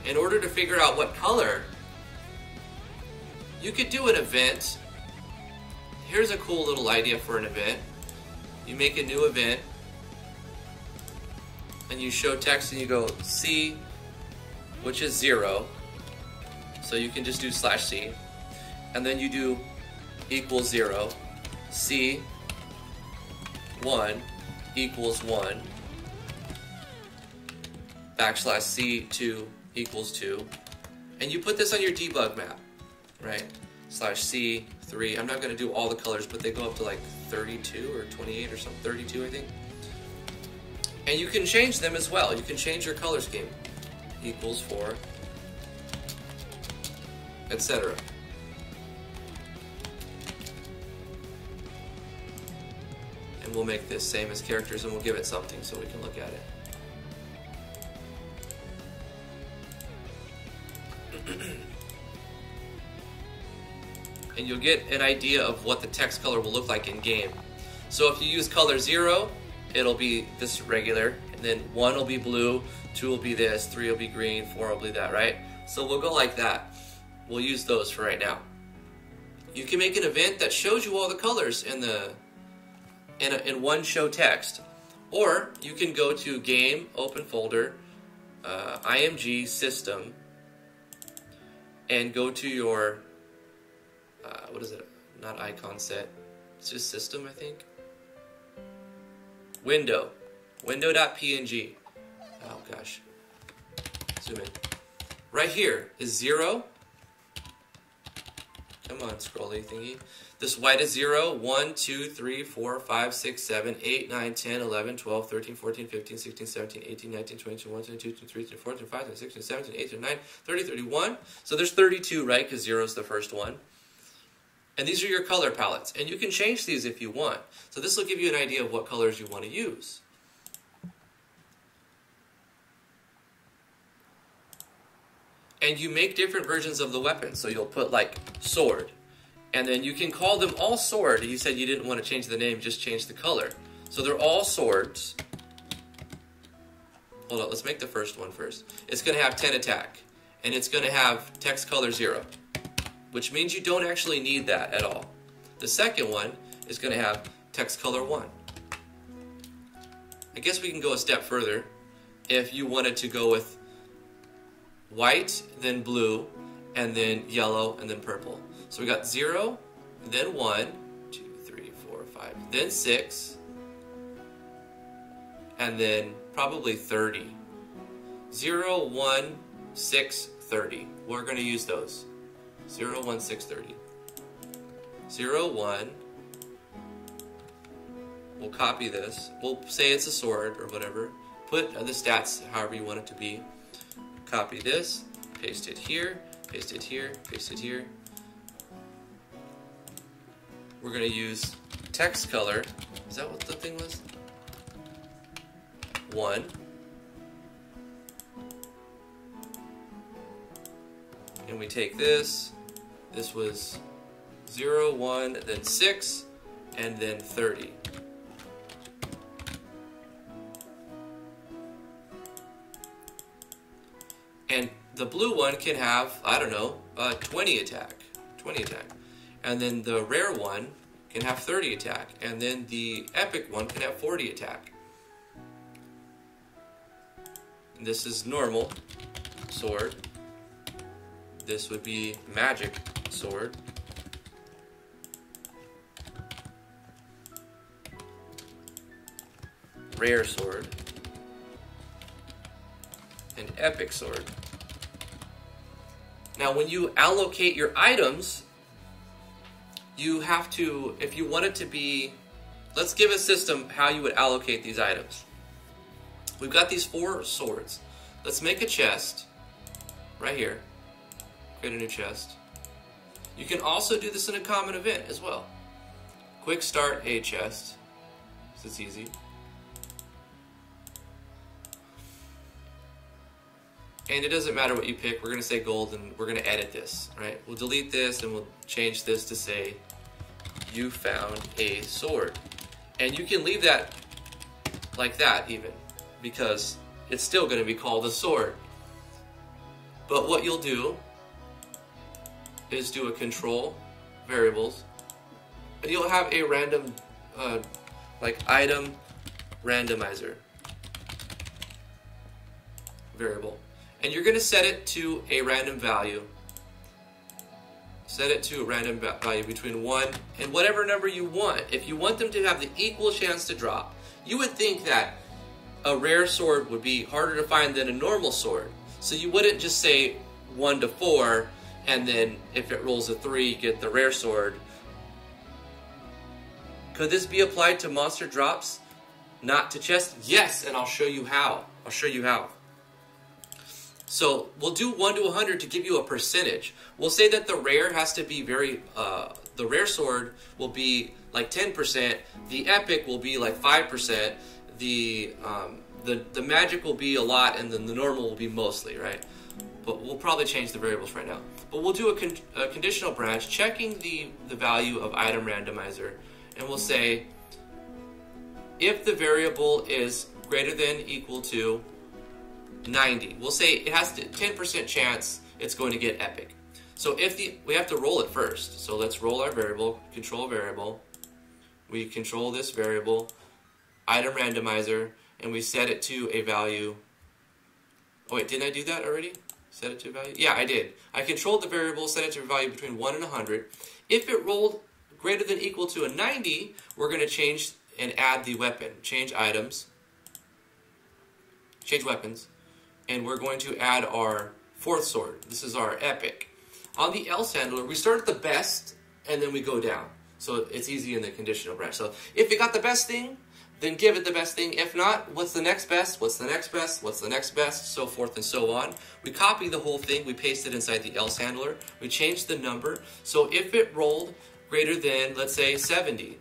In order to figure out what color, you could do an event. Here's a cool little idea for an event. You make a new event, and you show text and you go C, which is 0. So you can just do /C. And then you do equals 0, C, 1 equals 1, /C2 equals 2. And you put this on your debug map, right? /C3. I'm not going to do all the colors, but they go up to like 32 or 28 or something, 32 I think. And you can change them as well. You can change your color scheme. Equals 4, etc. And we'll make this same as characters and we'll give it something so we can look at it. And you'll get an idea of what the text color will look like in game. So if you use color 0, it'll be this regular, and then 1 will be blue, 2 will be this, 3 will be green, 4 will be that, right? So we'll go like that. We'll use those for right now. You can make an event that shows you all the colors in one show text, or you can go to Game, Open Folder, IMG System, and go to your what is it? Not icon set. It's just System, I think. Window. Window.png. Oh gosh. Zoom in. Right here is 0. Come on, scrolly thingy. This white is 0, 1, 2, 3, 4, 5, 6, 7, 8, 9, 10, 11, 12, 13, 14, 15, 16, 17, 18, 19, 20, 21, 22, 23, 24, 25, 26, 27, 28, 29, 30, 31. So there's 32, right? Because 0 is the first one. And these are your color palettes. And you can change these if you want. So this will give you an idea of what colors you want to use. And you make different versions of the weapon. So you'll put like sword. And then you can call them all sword. You said you didn't want to change the name, just change the color. So they're all swords. Hold on, let's make the first one first. It's going to have 10 attack. And it's going to have text color 0. Which means you don't actually need that at all. The second one is going to have text color 1. I guess we can go a step further. If you wanted to go with white, then blue, and then yellow, and then purple. So we got 0, then 1, 2, 3, 4, 5, then 6, and then probably 30. 0, 1, 6, 30. We're going to use those. 0, 1, 6, 30. 0, 1. We'll copy this. We'll say it's a sword or whatever. Put the stats however you want it to be. Copy this. Paste it here. Paste it here. Paste it here. We're going to use text color. Is that what the thing was? 1. And we take this. This was 0, 1, then 6, and then 30. And the blue one can have, I don't know, 20 attack. 20 attack. And then the rare one can have 30 attack. And then the epic one can have 40 attack. And this is normal sword. This would be magic sword. Rare sword. An epic sword. Now when you allocate your items, you have to, if you want it to be, let's give a system how you would allocate these items. We've got these 4 swords. Let's make a chest right here. Create a new chest. You can also do this in a common event as well. Quick start a chest. So it's easy. And it doesn't matter what you pick. We're going to say gold and we're going to edit this, right? We'll delete this and we'll change this to say you found a sword. And you can leave that like that even, because it's still going to be called a sword. But what you'll do is do a control variables, and you'll have a random like item randomizer variable, and you're going to set it to a random value. Set it to a random value between 1 and whatever number you want. If you want them to have the equal chance to drop, you would think that a rare sword would be harder to find than a normal sword. So you wouldn't just say 1 to 4, and then if it rolls a 3, you get the rare sword. Could this be applied to monster drops, not to chest? Yes, and I'll show you how. I'll show you how. So we'll do 1 to 100 to give you a percentage. We'll say that the rare has to be very, the rare sword will be like 10%, the epic will be like 5%, the magic will be a lot, and then the normal will be mostly, right? But we'll probably change the variables right now. But we'll do a conditional branch checking the value of item randomizer, and we'll say if the variable is greater than equal to 90, we'll say it has to 10% chance it's going to get epic. So if we have to roll it first. So let's roll our variable, control variable. We control this variable, item randomizer, and we set it to a value. Oh wait, didn't I do that already? Set it to a value? Yeah, I did. I controlled the variable, set it to a value between 1 and 100. If it rolled greater than equal to a 90, we're going to change and add the weapon. Change items. Change weapons. And we're going to add our 4th sword. This is our epic. On the else handler, we start at the best, and then we go down. So it's easy in the conditional branch. So if it got the best thing, then give it the best thing. If not, what's the next best? What's the next best? What's the next best? So forth and so on. We copy the whole thing. We paste it inside the else handler. We change the number. So if it rolled greater than, let's say, 70.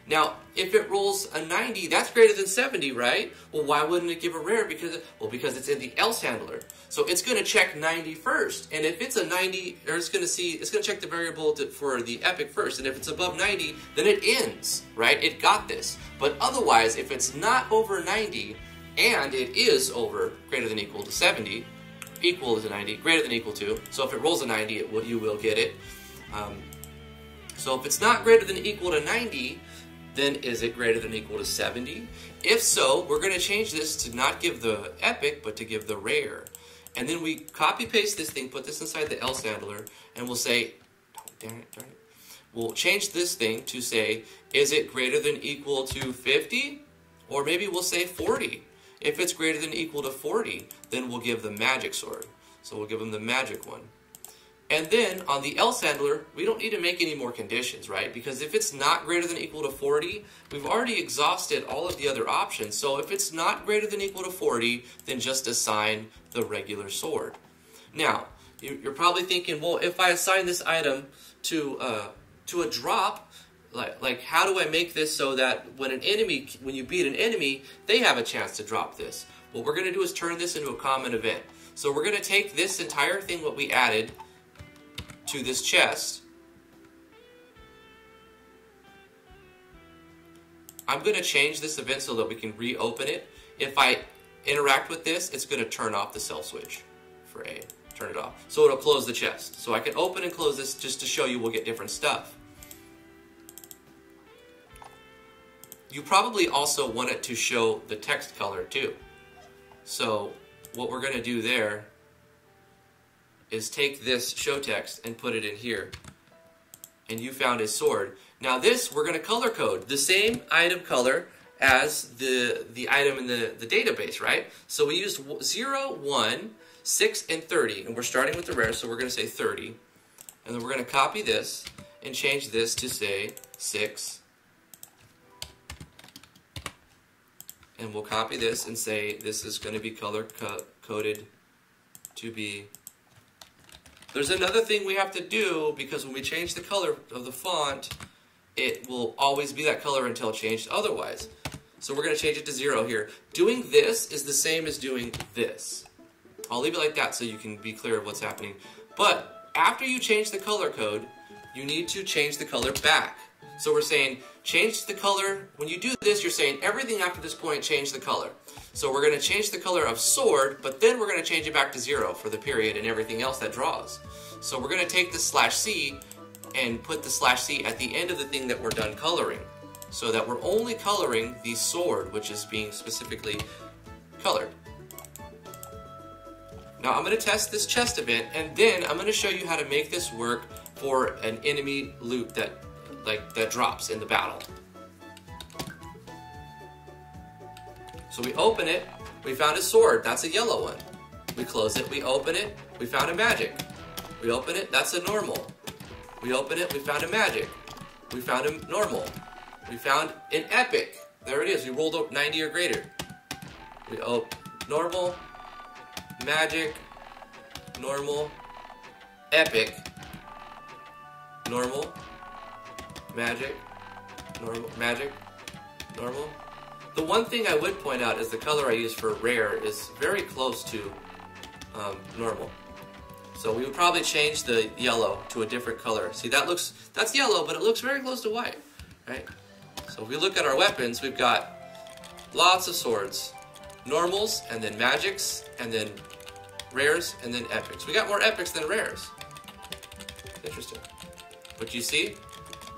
Now, if it rolls a 90, that's greater than 70, right? Well, why wouldn't it give a rare? Because it's in the else handler. So it's going to check 90 first. And if it's a 90, or it's going to check the variable for the epic first. And if it's above 90, then it ends, right? It got this. But otherwise, if it's not over 90, and it is over greater than equal to 70, equal to 90, greater than equal to, so if it rolls a 90, you will get it. So if it's not greater than equal to 90, then is it greater than equal to 70? If so, we're going to change this to not give the epic, but to give the rare. And then we copy paste this thing, put this inside the else handler, and we'll say, oh, darn it. We'll change this thing to say, is it greater than equal to 50? Or maybe we'll say 40. If it's greater than equal to 40, then we'll give the magic sword. So we'll give them the magic one. And then on the else handler, we don't need to make any more conditions, right? Because if it's not greater than equal to 40, we've already exhausted all of the other options. So if it's not greater than equal to 40, then just assign the regular sword. Now, you're probably thinking, well, if I assign this item to a drop, like how do I make this so that when you beat an enemy, they have a chance to drop this? What we're going to do is turn this into a common event. So we're going to take this entire thing, what we added, to this chest. I'm going to change this event so that we can reopen it. If I interact with this, it's going to turn off the cell switch for A. Turn it off. So it'll close the chest. So I can open and close this just to show you we'll get different stuff. You probably also want it to show the text color too. So what we're going to do there is take this show text and put it in here. And you found his sword. Now this, we're going to color code the same item color as the item in the database, right? So we used 0, 1, 6, and 30. And we're starting with the rare, so we're going to say 30. And then we're going to copy this and change this to say 6. And we'll copy this and say this is going to be color coded to be. There's another thing we have to do, because when we change the color of the font, it will always be that color until changed otherwise. So we're going to change it to 0 here. Doing this is the same as doing this. I'll leave it like that so you can be clear of what's happening. But after you change the color code, you need to change the color back. So we're saying change the color. When you do this, you're saying everything after this point, change the color. So we're going to change the color of sword, but then we're going to change it back to 0 for the period and everything else that draws. So we're going to take the /C and put the /C at the end of the thing that we're done coloring, so that we're only coloring the sword, which is being specifically colored. Now I'm going to test this chest event, and then I'm going to show you how to make this work for an enemy loot that drops in the battle. So we open it, we found a sword, that's a yellow one. We close it, we open it, we found a magic. We open it, that's a normal. We open it, we found a magic. We found a normal. We found an epic. There it is, we rolled up 90 or greater. We open normal, magic, normal, epic, normal, magic, normal, magic, normal. The one thing I would point out is the color I use for rare is very close to normal. So we would probably change the yellow to a different color. See, that's yellow, but it looks very close to white, right? So if we look at our weapons, we've got lots of swords, normals, and then magics, and then rares, and then epics. We got more epics than rares. Interesting. But you see,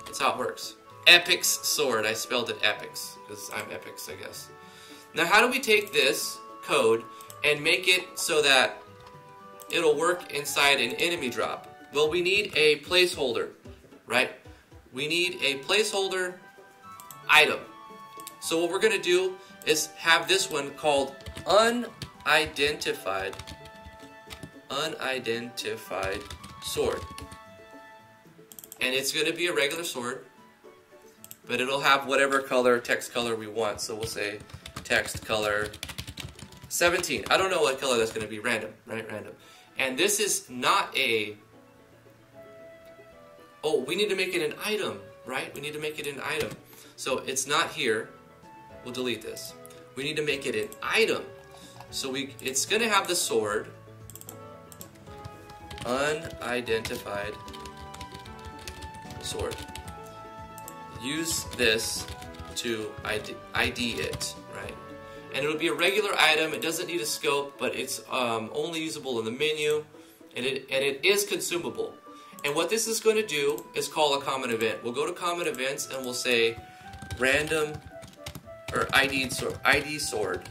that's how it works. Epics sword. I spelled it epics because I'm epics, I guess. Now, how do we take this code and make it so that it'll work inside an enemy drop? Well, we need a placeholder, right? We need a placeholder item. So what we're going to do is have this one called unidentified sword. And it's going to be a regular sword, but it'll have whatever color, text color we want. So we'll say text color 17. I don't know what color that's going to be. Random, right? Random. And this is not a... Oh, we need to make it an item, right? We need to make it an item. So it's not here. We'll delete this. We need to make it an item. So it's going to have the sword. Unidentified sword. Use this to ID it, right? And it'll be a regular item. It doesn't need a scope, but it's only usable in the menu, and it is consumable. And what this is going to do is call a common event. We'll go to common events and we'll say random or ID sword,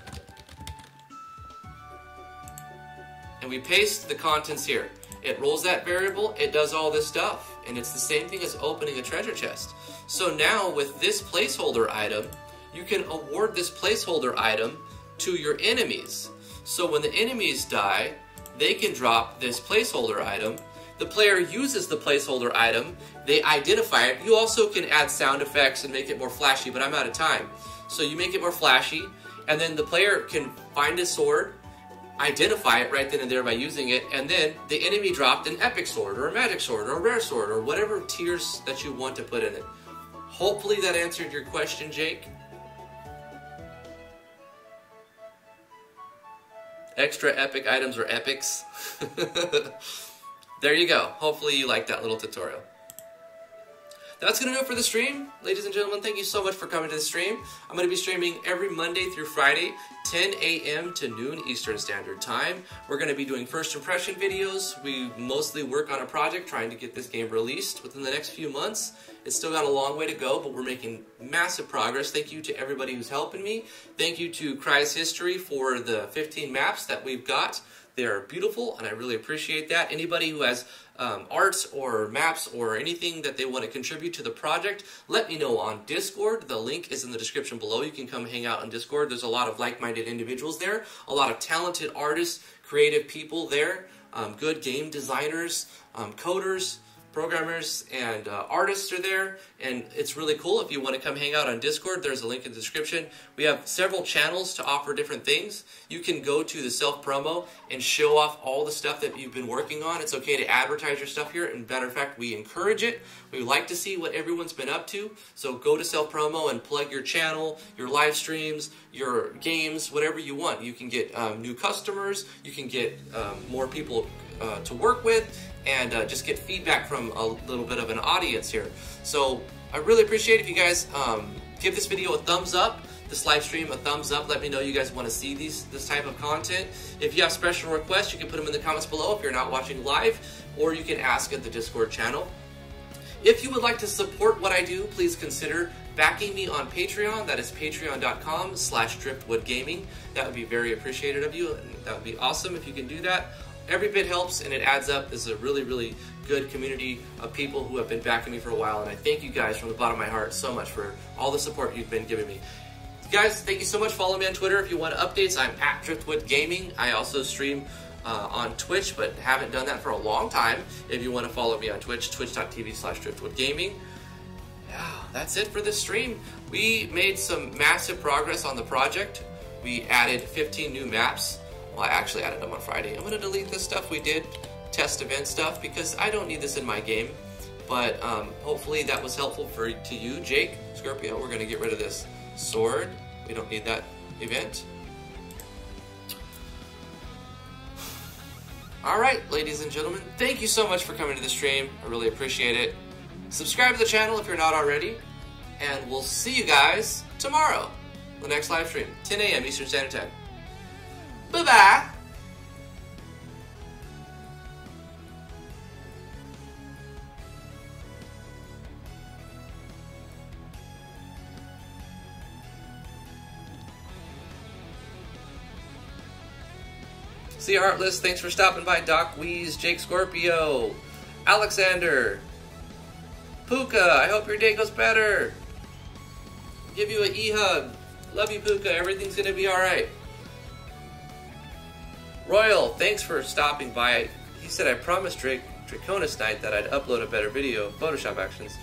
and we paste the contents here. It rolls that variable. It does all this stuff, and it's the same thing as opening a treasure chest. So now with this placeholder item, you can award this placeholder item to your enemies. So when the enemies die, they can drop this placeholder item. The player uses the placeholder item, they identify it. You also can add sound effects and make it more flashy, but I'm out of time. So you make it more flashy, and then the player can find a sword, identify it right then and there by using it, and then the enemy dropped an epic sword, or a magic sword, or a rare sword, or whatever tiers that you want to put in it. Hopefully that answered your question, Jake. Extra epic items or epics. There you go. Hopefully you liked that little tutorial. That's going to do it for the stream. Ladies and gentlemen, thank you so much for coming to the stream. I'm going to be streaming every Monday through Friday, 10 a.m. to noon Eastern Standard Time. We're going to be doing first impression videos. We mostly work on a project trying to get this game released within the next few months. It's still got a long way to go, but we're making massive progress. Thank you to everybody who's helping me. Thank you to Cry's History for the 15 maps that we've got. They're beautiful, and I really appreciate that. Anybody who has arts or maps or anything that they want to contribute to the project, let me know on Discord. The link is in the description below. You can come hang out on Discord. There's a lot of like-minded individuals there, a lot of talented artists, creative people there, good game designers, coders, programmers, and artists are there, and it's really cool. If you want to come hang out on Discord, there's a link in the description. We have several channels to offer different things. You can go to the self-promo and show off all the stuff that you've been working on. It's okay to advertise your stuff here, and matter of fact, we encourage it. We like to see what everyone's been up to, so go to self-promo and plug your channel, your live streams, your games, whatever you want. You can get new customers, you can get more people to work with, and just get feedback from a little bit of an audience here. So I really appreciate it if you guys give this video a thumbs up, this live stream a thumbs up. Let me know you guys want to see this type of content. If you have special requests, you can put them in the comments below if you're not watching live, or you can ask at the Discord channel. If you would like to support what I do, please consider backing me on Patreon. That is patreon.com/driftwoodgaming. That would be very appreciated of you, and that would be awesome if you can do that. Every bit helps and it adds up. This is a really, really good community of people who have been backing me for a while, and I thank you guys from the bottom of my heart so much for all the support you've been giving me. Guys, thank you so much. Follow me on Twitter if you want updates. I'm at driftwoodgaming. I also stream on Twitch, but haven't done that for a long time. If you want to follow me on Twitch, twitch.tv/driftwoodgaming. Yeah, that's it for this stream. We made some massive progress on the project. We added 15 new maps. Well, I actually added them on Friday. I'm going to delete this stuff we did, test event stuff, because I don't need this in my game. But hopefully that was helpful to you, Jake, Scorpio. We're going to get rid of this sword. We don't need that event. Alright, ladies and gentlemen, thank you so much for coming to the stream. I really appreciate it. Subscribe to the channel if you're not already. And we'll see you guys tomorrow. The next live stream, 10 a.m. Eastern Standard Time. Bye-bye. See you, Heartless. Thanks for stopping by, Doc Wheeze, Jake Scorpio, Alexander, Puka. I hope your day goes better. Give you an e-hug. Love you, Puka. Everything's gonna be all right. Royal, thanks for stopping by. He said I promised Draconis Knight that I'd upload a better video of Photoshop actions.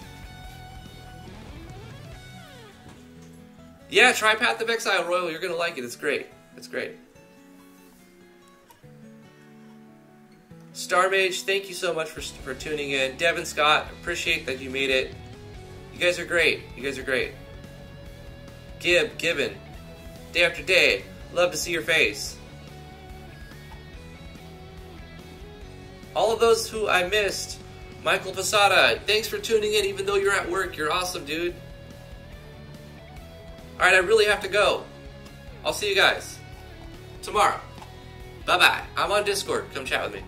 Yeah, try Path of Exile, Royal. You're gonna like it. It's great. It's great. Star Mage, thank you so much for tuning in. Devin Scott, appreciate that you made it. You guys are great. You guys are great. Gibbon, day after day, love to see your face. All of those who I missed, Michael Posada, thanks for tuning in even though you're at work. You're awesome, dude. Alright, I really have to go. I'll see you guys tomorrow. Bye-bye. I'm on Discord. Come chat with me.